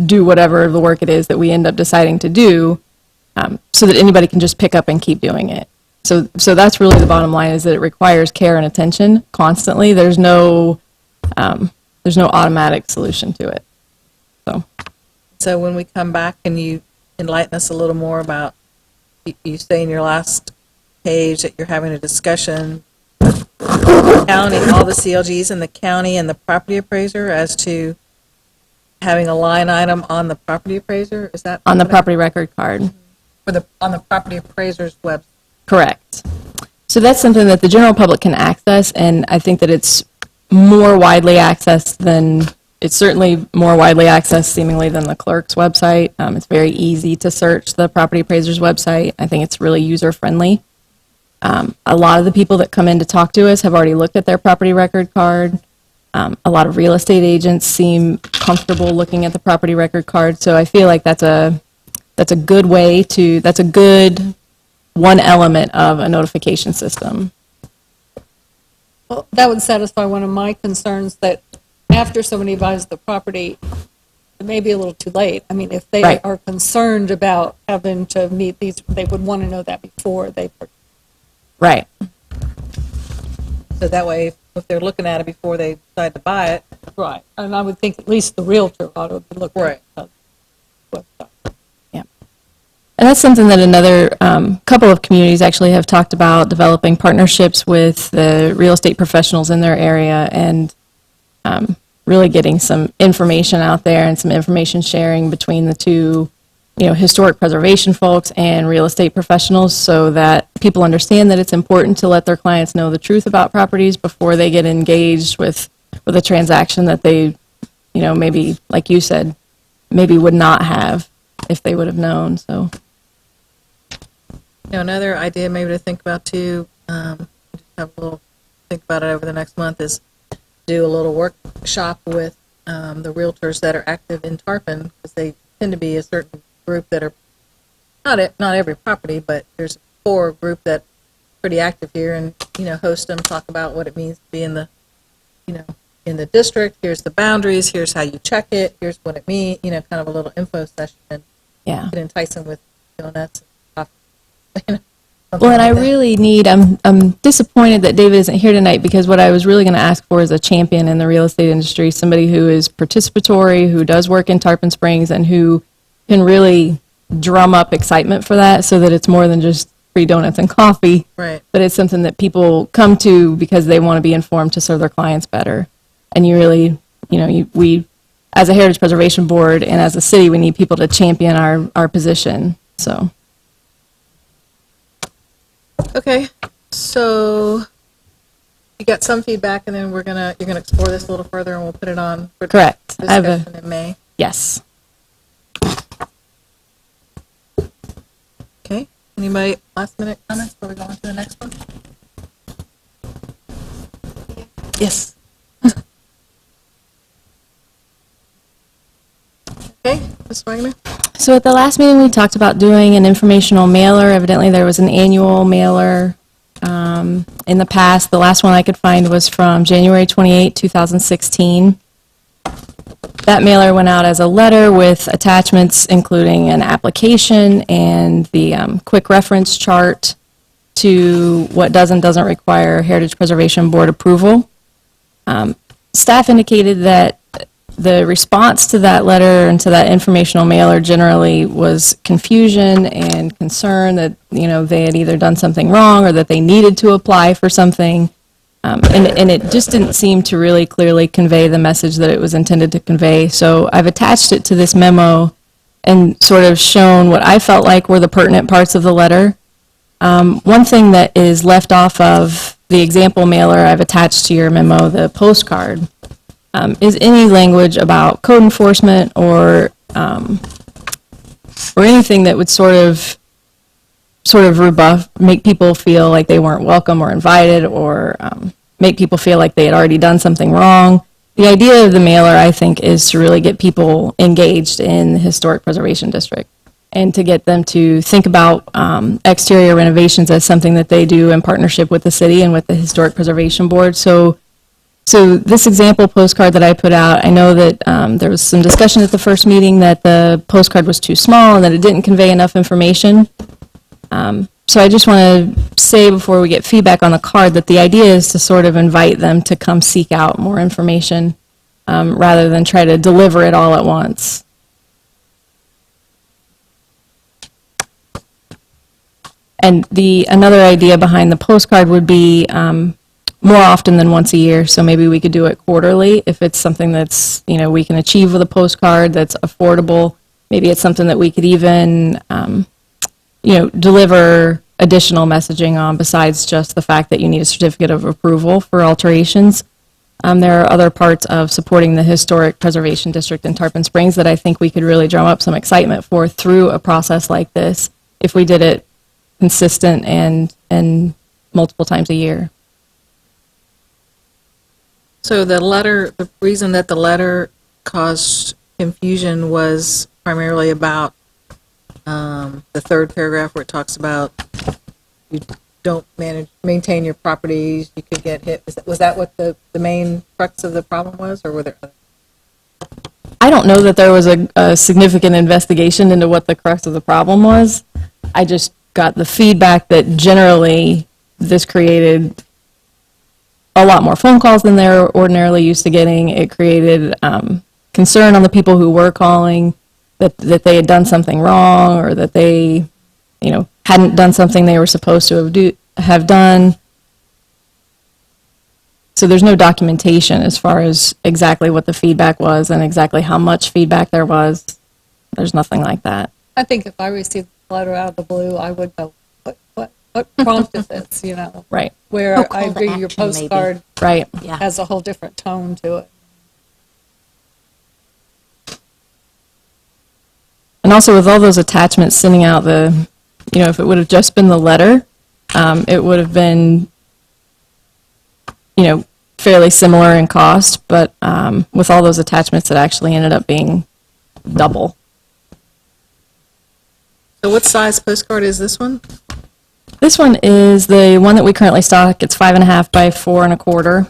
do whatever the work it is that we end up deciding to do, so that anybody can just pick up and keep doing it. So that's really the bottom line, is that it requires care and attention constantly. There's no automatic solution to it. So when we come back, can you enlighten us a little more about, you say in your last page that you're having a discussion, county, all the CLGs in the county and the property appraiser as to having a line item on the property appraiser? Is that On the property record card. on the property appraiser's web? Correct. So that's something that the general public can access, and I think that it's more widely accessed than, it's certainly more widely accessed seemingly than the clerk's website. It's very easy to search the property appraiser's website. I think it's really user-friendly. A lot of the people that come in to talk to us have already looked at their property record card. A lot of real estate agents seem comfortable looking at the property record card, so I feel like that's a good way to, that's a good one element of a notification system. Well, that would satisfy one of my concerns, that after somebody buys the property, it may be a little too late. I mean, if they Right. are concerned about having to meet these, they would want to know that before they purchase. Right. So that way, if they're looking at it before they decide to buy it. Right. And I would think at least the realtor ought to be looking Right. at the website. And that's something that another couple of communities actually have talked about, developing partnerships with the real estate professionals in their area and really getting some information out there and some information sharing between the two, historic preservation folks and real estate professionals, so that people understand that it's important to let their clients know the truth about properties before they get engaged with a transaction that they, maybe, like you said, maybe would not have if they would have known, so. Another idea maybe to think about too, just have a little, think about it over the next month, is do a little workshop with the realtors that are active in Tarpon, because they tend to be a certain group that are, not every property, but there's a core group that's pretty active here, and, host them, talk about what it means to be in the, in the district, here's the boundaries, here's how you check it, here's what it means, kind of a little info session, and Yeah. could entice them with donuts and coffee. Well, and I really need, I'm disappointed that David isn't here tonight, because what I was really going to ask for is a champion in the real estate industry, somebody who is participatory, who does work in Tarpon Springs, and who can really drum up excitement for that, so that it's more than just free donuts and coffee, Right. but it's something that people come to because they want to be informed to serve their clients better. And you really, we, as a Heritage Preservation Board and as a city, we need people to champion our position, so. Okay, so you got some feedback, and then you're gonna explore this a little further, and we'll put it on for Correct. I have discussion in May. Yes. Okay, anybody last minute comments before we go on to the next one? Yes. Okay, Ms. Wagner? So at the last meeting, we talked about doing an informational mailer. Evidently, there was an annual mailer in the past. The last one I could find was from January 28, 2016. That mailer went out as a letter with attachments, including an application and the quick reference chart to what does and doesn't require Heritage Preservation Board approval. Staff indicated that the response to that letter and to that informational mailer generally was confusion and concern that, they had either done something wrong or that they needed to apply for something. And it just didn't seem to really clearly convey the message that it was intended to convey. So I've attached it to this memo and sort of shown what I felt like were the pertinent parts of the letter. One thing that is left off of the example mailer I've attached to your memo, the postcard, is any language about code enforcement or anything that would sort of rebuff, make people feel like they weren't welcome or invited, or make people feel like they had already done something wrong. The idea of the mailer, I think, is to really get people engaged in the Historic Preservation District and to get them to think about exterior renovations as something that they do in partnership with the city and with the Historic Preservation Board. So this example postcard that I put out, I know that there was some discussion at the first meeting that the postcard was too small and that it didn't convey enough information. So I just want to say before we get feedback on the card that the idea is to sort of invite them to come seek out more information rather than try to deliver it all at once. And another idea behind the postcard would be more often than once a year. So maybe we could do it quarterly if it's something that's, we can achieve with a postcard that's affordable. Maybe it's something that we could even, deliver additional messaging on besides just the fact that you need a certificate of approval for alterations. There are other parts of supporting the Historic Preservation District in Tarpon Springs that I think we could really drum up some excitement for through a process like this if we did it consistent and multiple times a year. So the letter, the reason that the letter caused confusion was primarily about the third paragraph where it talks about you don't maintain your properties, you could get hit. Was that what the main crux of the problem was, or were there other? I don't know that there was a significant investigation into what the crux of the problem was. I just got the feedback that generally this created a lot more phone calls than they're ordinarily used to getting. It created concern on the people who were calling that they had done something wrong or that they, hadn't done something they were supposed to have done. So there's no documentation as far as exactly what the feedback was and exactly how much feedback there was. There's nothing like that. I think if I received a letter out of the blue, I would go, what prompted this, Right. Where Oh, call I to agree your action, maybe. postcard Right. Yeah. has a whole different tone to it. And also with all those attachments sending out if it would have just been the letter, it would have been, fairly similar in cost, but with all those attachments, it actually ended up being double. So what size postcard is this one? This one is the one that we currently stock. It's 5.5 by 4 1/4.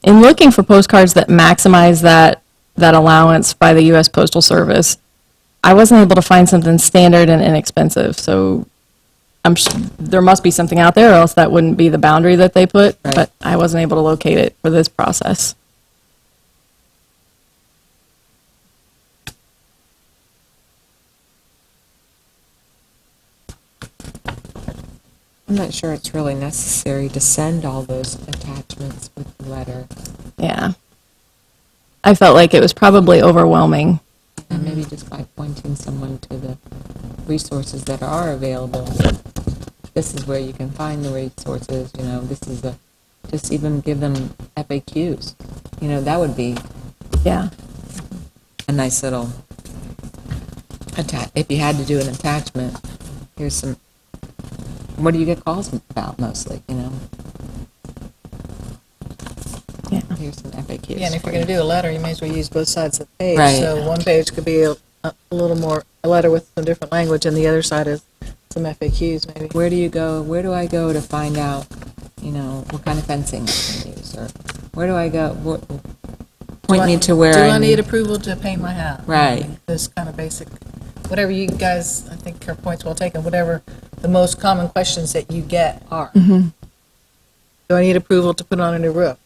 In looking for postcards that maximize that allowance by the U.S. Postal Service, I wasn't able to find something standard and inexpensive. So there must be something out there, or else that wouldn't be the boundary that they put. Right. But I wasn't able to locate it for this process. I'm not sure it's really necessary to send all those attachments with the letter. Yeah. I felt like it was probably overwhelming. And maybe just by pointing someone to the resources that are available. This is where you can find the resources, this is just even give them FAQs. That would be Yeah. a nice little if you had to do an attachment, here's some, what do you get calls about mostly, Yeah. Here's some FAQs. Yeah, and if for you're going to you. do a letter, you may as well use both sides of the page. Right. So one page could be a little more, a letter with some different language, and the other side is some FAQs maybe. Where do I go to find out, what kind of fencing I can use, or where do I go, point me to where Do I I need approval to paint my house? Right. This kind of basic, whatever you guys, I think your point's well taken, whatever the most common questions that you get are. Mm-hmm. Do I need approval to put on a new roof?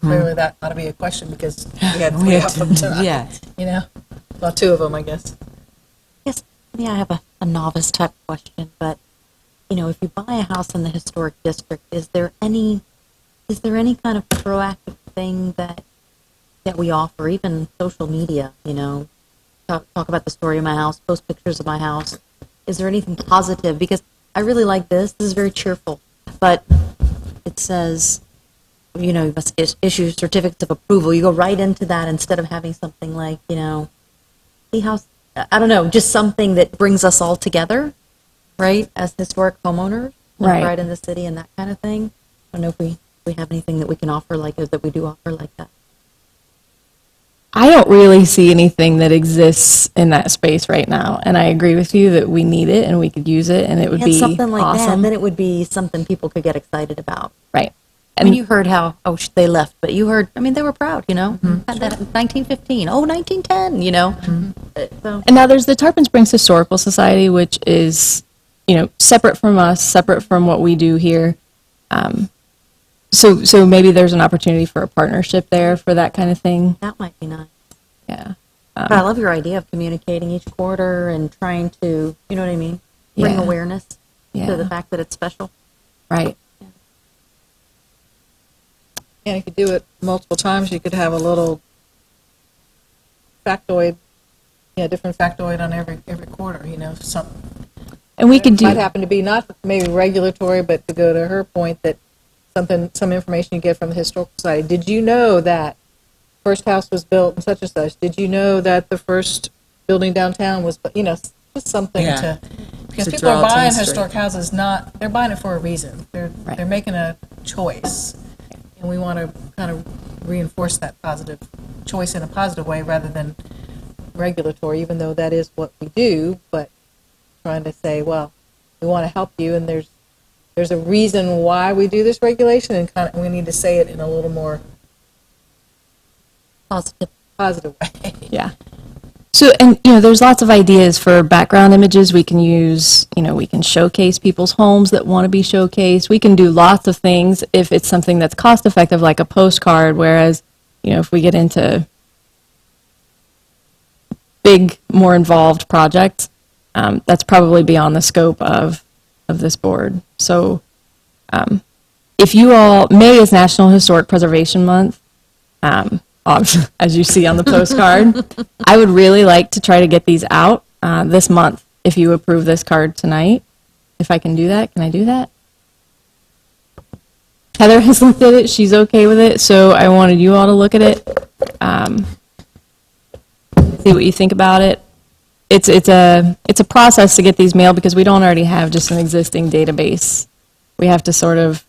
Clearly that ought to be a question because we had We three had of them tonight. Yeah. Well, two of them, I guess. Yes, I have a novice type question, but, if you buy a house in the historic district, is there any kind of proactive thing that we offer, even social media, talk about the story of my house, post pictures of my house? Is there anything positive? Because I really like this. This is very cheerful, but it says, you must issue certificates of approval. You go right into that instead of having something like, see how, I don't know, just something that brings us all together, right, as historic homeowners, Right. in the city and that kind of thing. I don't know if we have anything that we can offer that we do offer like that. I don't really see anything that exists in that space right now, and I agree with you that we need it and we could use it, and it would Had be something like that, awesome. then it would be something people could get excited about. Right. I mean, you heard how, they left, but you heard, they were proud, Mm-hmm. Had that 1915, 1910, So, And now there's the Tarpon Springs Historical Society, which is, separate from us, separate from what we do here. So maybe there's an opportunity for a partnership there for that kind of thing. that might be nice. Yeah. But I love your idea of communicating each quarter and trying to, you know what I mean? Bring Yeah. awareness Yeah. to the fact that it's special. Right. And if you do it multiple times, you could have a little factoid, different factoid on every quarter, some, And we could do, Might happen to be not maybe regulatory, but to go to her point that some information you get from the Historical Society. Did you know that first house was built and such and such? Did you know that the first building downtown was, just something Yeah. to, because To people are draw buying attention. historic houses they're buying it for a reason. They're making a choice. And we want to kind of reinforce that positive choice in a positive way rather than regulatory, even though that is what we do, but trying to say, well, we want to help you, and there's a reason why we do this regulation, and we need to say it in a little more positive way. yeah. So, and, there's lots of ideas for background images we can use. We can showcase people's homes that want to be showcased. We can do lots of things if it's something that's cost effective, like a postcard, whereas, if we get into big, more involved projects, that's probably beyond the scope of this board. So, if you all, May is National Historic Preservation Month, as you see on the postcard. I would really like to try to get these out this month, if you approve this card tonight. If I can do that, can I do that? Heather has looked at it, she's okay with it, so I wanted you all to look at it, see what you think about it. It's a process to get these mailed because we don't already have just an existing database. We have to sort of,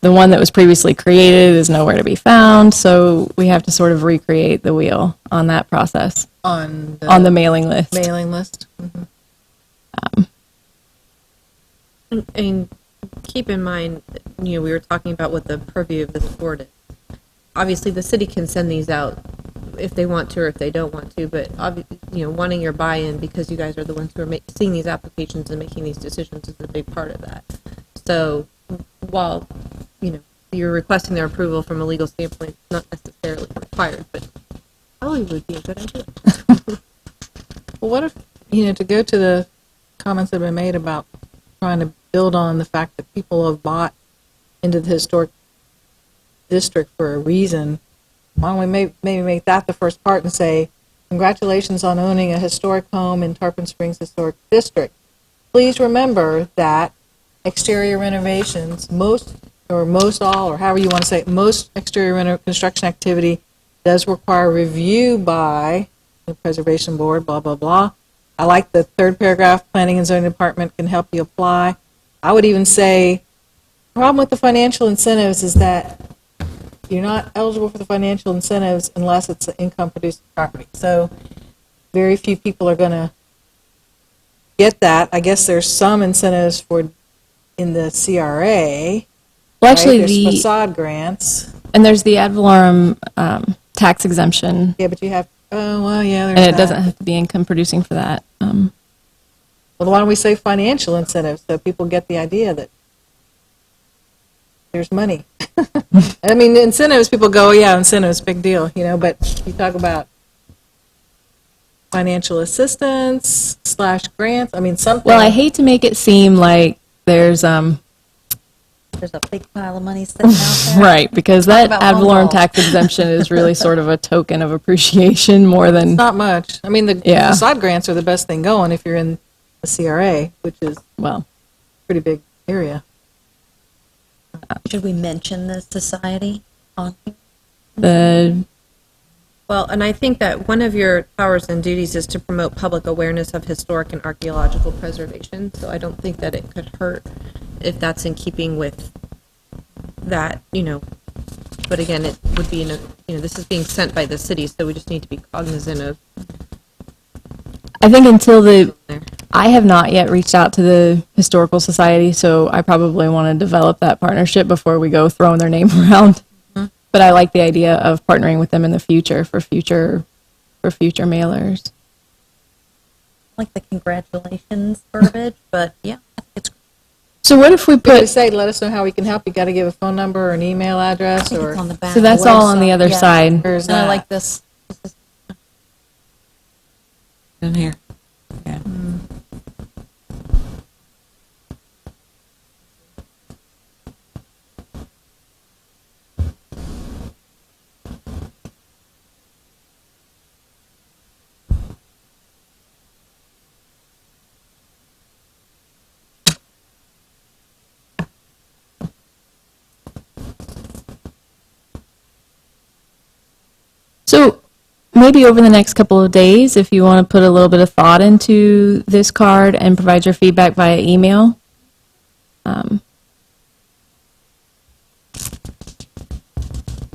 the one that was previously created is nowhere to be found, so we have to sort of recreate the wheel on that process, On on the mailing list. mailing list. And keep in mind, we were talking about what the purview of this board is. Obviously, the city can send these out if they want to or if they don't want to, but wanting your buy-in because you guys are the ones who are seeing these applications and making these decisions is a big part of that. So while, you're requesting their approval from a legal standpoint, it's not necessarily required, but probably would be a good idea. Well, what if, to go to the comments that have been made about trying to build on the fact that people have bought into the historic district for a reason, why don't we maybe make that the first part and say, congratulations on owning a historic home in Tarpon Springs Historic District. Please remember that exterior renovations, most all, or however you want to say it, most exterior construction activity does require review by the Preservation Board, blah, blah, blah. I like the third paragraph, Planning and Zoning Department can help you apply. I would even say, the problem with the financial incentives is that you're not eligible for the financial incentives unless it's an income-producing property. So very few people are going to get that. I guess there's some incentives in the CRA. Well, actually, right? There's the facade grants. and there's the ad valorem tax exemption, Yeah, but you have, oh, well, yeah, there's and it that. doesn't have to be income producing for that. Well, why don't we say financial incentives so people get the idea that there's money. I mean, incentives, people go, yeah, incentives, big deal, but you talk about financial assistance / grants, I mean, something. Well, I hate to make it seem like there's There's a big pile of money sitting out there. right, because that about ad loan valorem balls. tax exemption is really sort of a token of appreciation more than, Not much. I mean, the Yeah. facade grants are the best thing going if you're in the CRA, which is well, a pretty big area. Should we mention the society on here? the Well, and I think that one of your powers and duties is to promote public awareness of historic and archaeological preservation, so I don't think that it could hurt if that's in keeping with that, but again, it would be this is being sent by the city, so we just need to be cognizant of I think until there. I have not yet reached out to the Historical Society, so I probably want to develop that partnership before we go throwing their name around. But I like the idea of partnering with them in the future for future mailers. Like the congratulations verbiage, but yeah, it's So what if we But put, say, let us know how we can help. You got to give a phone number or an email address or. on the back. so that's all on the website, other yeah. side. Where's And I that? like this. In here. Yeah. So maybe over the next couple of days, if you want to put a little bit of thought into this card and provide your feedback via email. The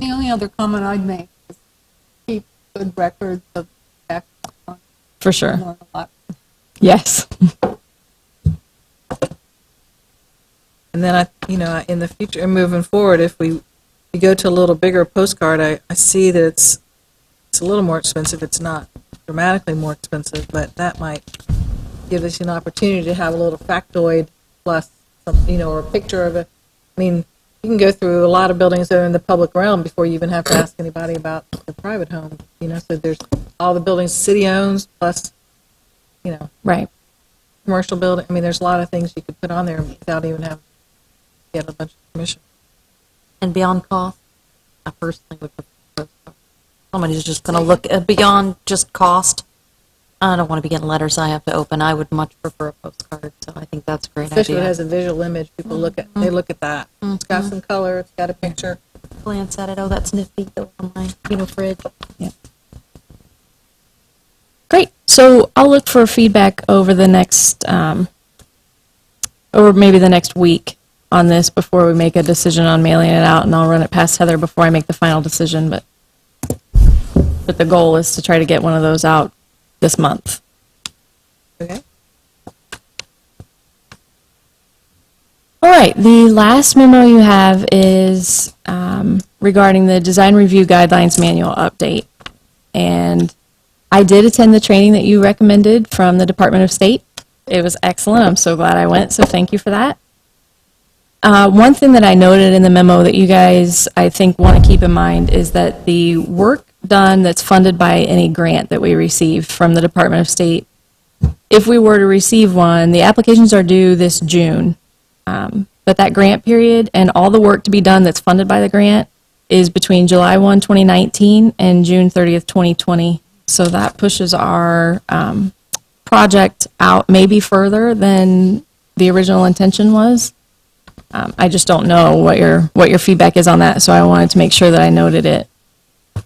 only other comment I'd make is keep good records of tax. For sure. Learn a lot. Yes. And then in the future and moving forward, if we go to a little bigger postcard, I see that it's a little more expensive. It's not dramatically more expensive, but that might give us an opportunity to have a little factoid plus some, or a picture of it. I mean, you can go through a lot of buildings that are in the public realm before you even have to ask anybody about the private home. So there's all the buildings the city owns plus, Right. commercial building. I mean, there's a lot of things you could put on there without even having to get a bunch of permission. And beyond cost, I personally would prefer postcard. Somebody's just going to look beyond just cost. I don't want to be getting letters I have to open. I would much prefer a postcard, so I think that's a great Especially if it idea. has a visual image, people look at that. It's got some color, it's got a picture. Glance at it, oh, that's nifty, go on my fridge. Great. So I'll look for feedback over the next, or maybe the next week on this before we make a decision on mailing it out, and I'll run it past Heather before I make the final decision. But the goal is to try to get one of those out this month. Okay. All right. The last memo you have is regarding the design review guidelines manual update, and I did attend the training that you recommended from the Department of State. It was excellent. I'm so glad I went, so thank you for that. One thing that I noted in the memo that you guys, I think, want to keep in mind is that the work done that's funded by any grant that we receive from the Department of State, if we were to receive one, the applications are due this June. But that grant period and all the work to be done that's funded by the grant is between July 1, 2019 and June 30th, 2020. So that pushes our project out maybe further than the original intention was. I just don't know what your feedback is on that, so I wanted to make sure that I noted it.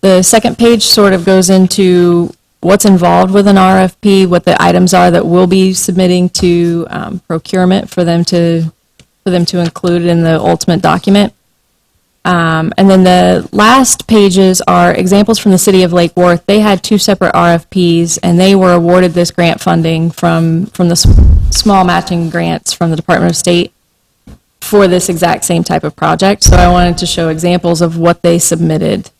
The second page sort of goes into what's involved with an RFP, what the items are that we'll be submitting to procurement for them to include in the ultimate document. And then the last pages are examples from the city of Lake Worth. They had 2 separate RFPs, and they were awarded this grant funding from the small matching grants from the Department of State for this exact same type of project. So I wanted to show examples of what they submitted,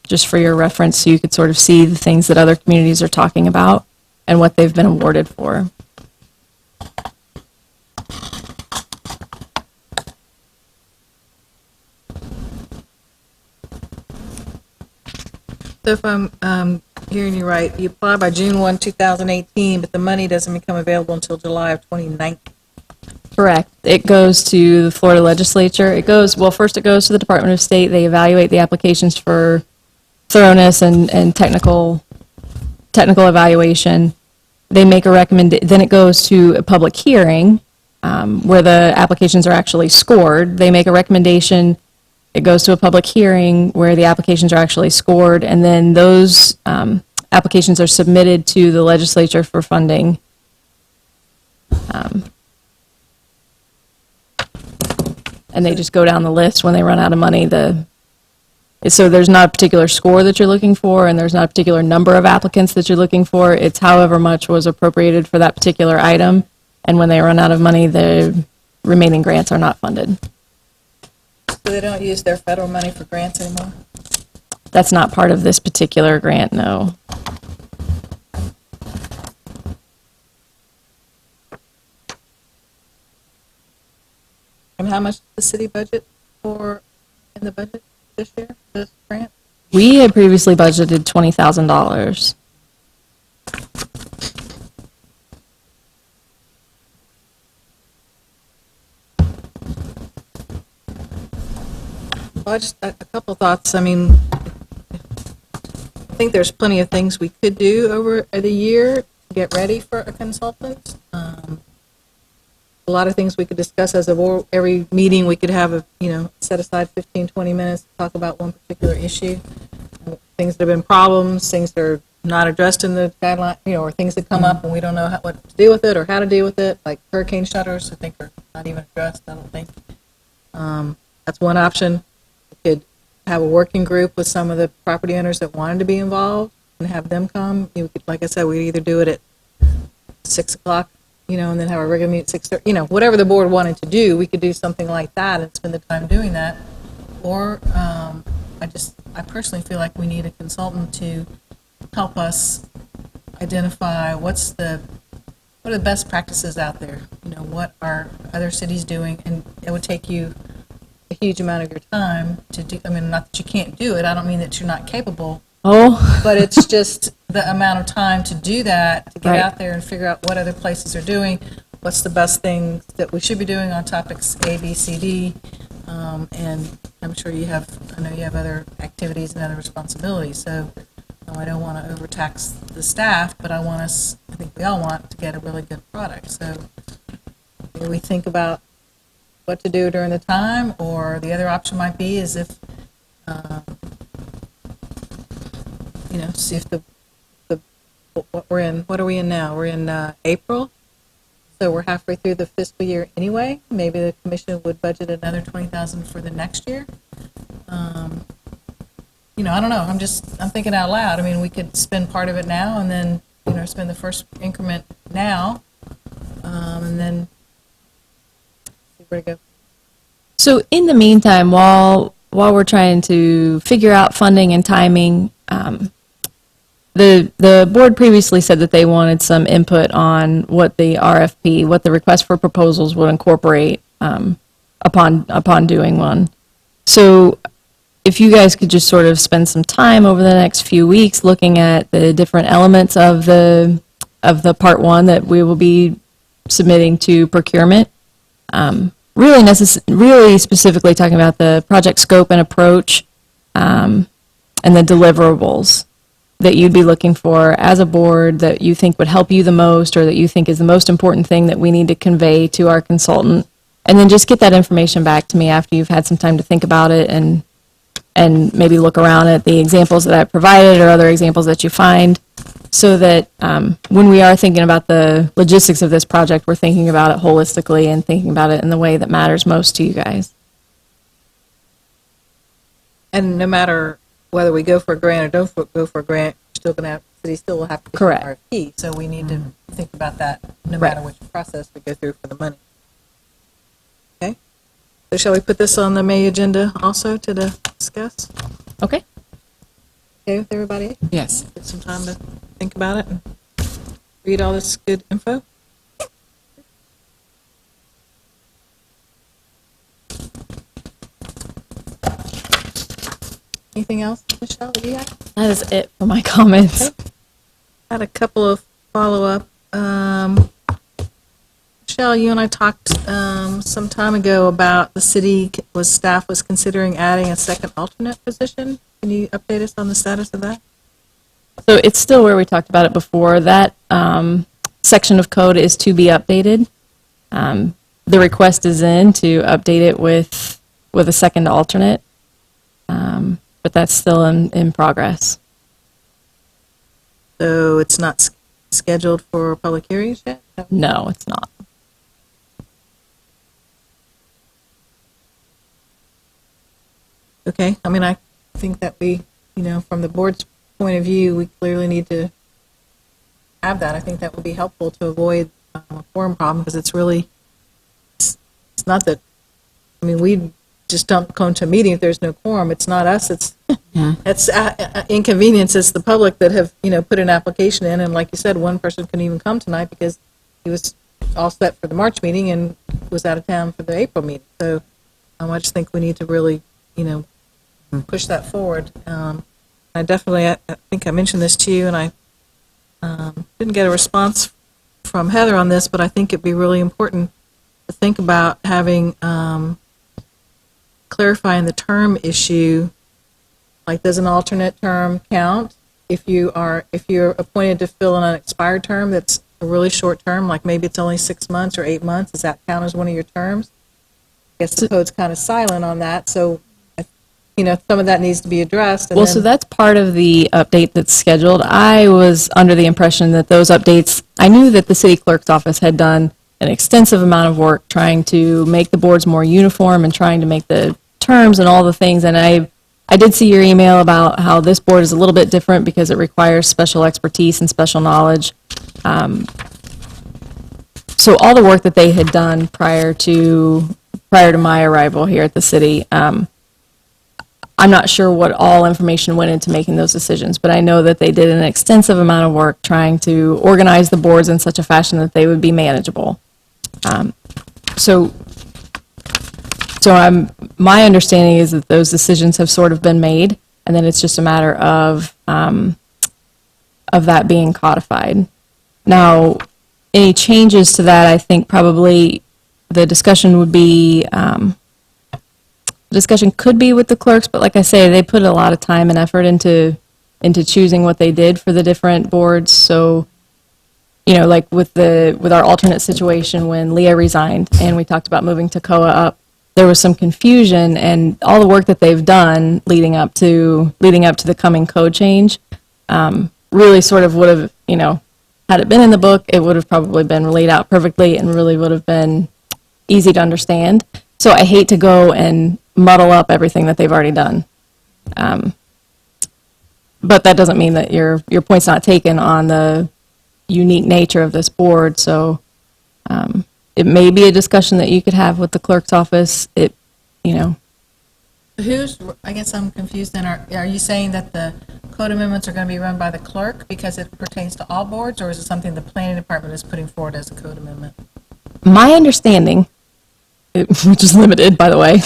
just for your reference, so you could sort of see the things that other communities are talking about and what they've been awarded for. So if I'm hearing you right, you apply by June 1, 2018, but the money doesn't become available until July of 2019. Correct. It goes to the Florida legislature. First it goes to the Department of State. They evaluate the applications for thoroughness and technical evaluation. They make a recommendation. Then it goes to a public hearing where the applications are actually scored. They make a recommendation. It goes to a public hearing where the applications are actually scored, and then those applications are submitted to the legislature for funding. And they just go down the list when they run out of money. So there's not a particular score that you're looking for, and there's not a particular number of applicants that you're looking for. It's however much was appropriated for that particular item, and when they run out of money, the remaining grants are not funded. So they don't use their federal money for grants anymore? That's not part of this particular grant, no. And how much does the city budget in the budget this year, this grant? We had previously budgeted $20,000. Well, just a couple thoughts. I mean, I think there's plenty of things we could do over the year to get ready for a consultant. A lot of things we could discuss as of every meeting. We could have set aside 15, 20 minutes to talk about one particular issue. things that have been problems, things that are not addressed in the guideline, or things that come up and we don't know what to do with it or how to deal with it, like hurricane shutters, I think are not even addressed, I don't think. That's one option. We could have a working group with some of the property owners that wanted to be involved and have them come. You could, like I said, we'd either do it at 6 o'clock, and then have a regular meeting at 6:30, whatever the board wanted to do, we could do something like that and spend the time doing that. Or I personally feel like we need a consultant to help us identify what are the best practices out there? What are other cities doing? And it would take you a huge amount of your time to do. I mean, not that you can't do it. I don't mean that you're not capable. Oh. But it's just the amount of time to do that, to get Right. out there and figure out what other places are doing, what's the best things that we should be doing on topics A, B, C, D. And I'm sure I know you have other activities and other responsibilities. So I don't want to overtax the staff, but I think we all want to get a really good product. So maybe we think about what to do during the time, or the other option might be is if, see if what are we in now? We're in April. So we're halfway through the fiscal year anyway. Maybe the commission would budget another $20,000 for the next year. I don't know. I'm thinking out loud. I mean, we could spend part of it now and then, spend the first increment now, and then see where to go. So in the meantime, while we're trying to figure out funding and timing, the board previously said that they wanted some input on what the RFP, what the request for proposals would incorporate upon doing one. So if you guys could just sort of spend some time over the next few weeks looking at the different elements of the part one that we will be submitting to procurement, really specifically talking about the project scope and approach, and the deliverables that you'd be looking for as a board that you think would help you the most, or that you think is the most important thing that we need to convey to our consultant. And then just get that information back to me after you've had some time to think about it, and maybe look around at the examples that I've provided or other examples that you find, so that when we are thinking about the logistics of this project, we're thinking about it holistically and thinking about it in the way that matters most to you guys. And no matter whether we go for a grant or don't go for a grant, the city still will have to issue an Correct. RFP. So we need to think about that no Right. matter which process we go through for the money. Okay? So shall we put this on the May agenda also to discuss? Okay? Okay with everybody? Yes. Get some time to think about it and read all this good info? Anything else, Michelle, that you have? That is it for my comments. Had a couple of follow-up. Michelle, you and I talked some time ago about the staff was considering adding a second alternate position. Can you update us on the status of that? So it's still where we talked about it before. That section of code is to be updated. The request is in to update it with a second alternate, but that's still in progress. So it's not scheduled for public hearings yet? No, it's not. Okay, I mean, I think that we, from the board's point of view, we clearly need to have that. I think that would be helpful to avoid a quorum problem, because it's not that, we just don't come to a meeting if there's no quorum. It's not us, it's inconvenience. It's the public that have, put an application in, and like you said, one person couldn't even come tonight because he was all set for the March meeting and was out of town for the April meeting. So I just think we need to really, push that forward. I definitely, I think I mentioned this to you, and I didn't get a response from Heather on this, but I think it'd be really important to think about having, clarifying the term issue. Like, does an alternate term count if you're appointed to fill an expired term that's a really short term, like maybe it's only 6 months or 8 months? Does that count as one of your terms? I guess the code's kind of silent on that, so some of that needs to be addressed. And Well, so then- that's part of the update that's scheduled. I was under the impression that those updates, I knew that the city clerk's office had done an extensive amount of work trying to make the boards more uniform and trying to make the terms and all the things. And I did see your email about how this board is a little bit different because it requires special expertise and special knowledge. So all the work that they had done prior to my arrival here at the city, I'm not sure what all information went into making those decisions, but I know that they did an extensive amount of work trying to organize the boards in such a fashion that they would be manageable. My understanding is that those decisions have sort of been made, and then it's just a matter of that being codified. Now, any changes to that, I think probably the discussion would be, discussion could be with the clerks, but like I say, they put a lot of time and effort into choosing what they did for the different boards. So, like with our alternate situation when Leah resigned and we talked about moving Tacoa up, there was some confusion, and all the work that they've done leading up to the coming code change really sort of would have, had it been in the book, it would have probably been laid out perfectly and really would have been easy to understand. So I hate to go and muddle up everything that they've already done. But that doesn't mean that your point's not taken on the unique nature of this board. So it may be a discussion that you could have with the clerk's office. I guess I'm confused then. Are you saying that the code amendments are going to be run by the clerk because it pertains to all boards, or is it something the planning department is putting forward as a code amendment? My understanding, which is limited, by the way,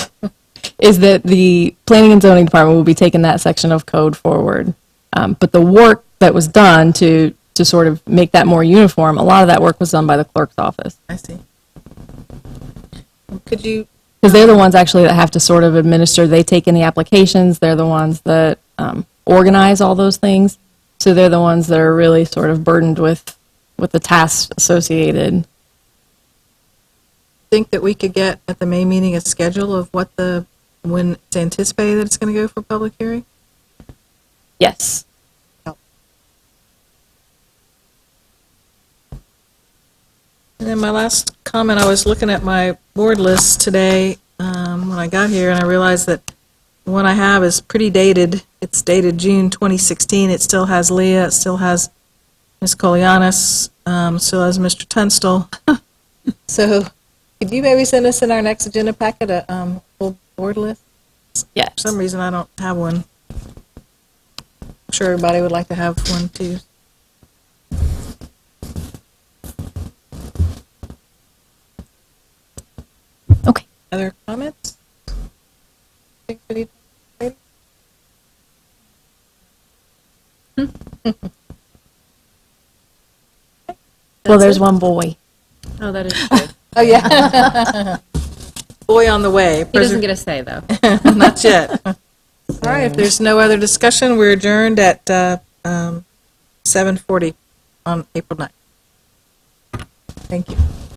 is that the planning and zoning department will be taking that section of code forward. But the work that was done to sort of make that more uniform, a lot of that work was done by the clerk's office. I see. Could you? Because they're the ones actually that have to sort of administer, they take in the applications, they're the ones that organize all those things. So they're the ones that are really sort of burdened with the tasks associated. Think that we could get at the May meeting a schedule of when it's anticipated that it's going to go for public hearing? Yes. And then my last comment, I was looking at my board list today when I got here, and I realized that the one I have is pretty dated. It's dated June 2016. It still has Leah, it still has Ms. Kolianis, still has Mr. Tunstall. So could you maybe send us in our next agenda packet a full board list? Yes. For some reason, I don't have one. I'm sure everybody would like to have one, too. Okay. Other comments? Think we need- Well, there's one boy. Oh, that is true. Oh, yeah. Boy on the way. He doesn't get a say, though. Not yet. All right, if there's no other discussion, we're adjourned at 7:40 on April 9th. Thank you.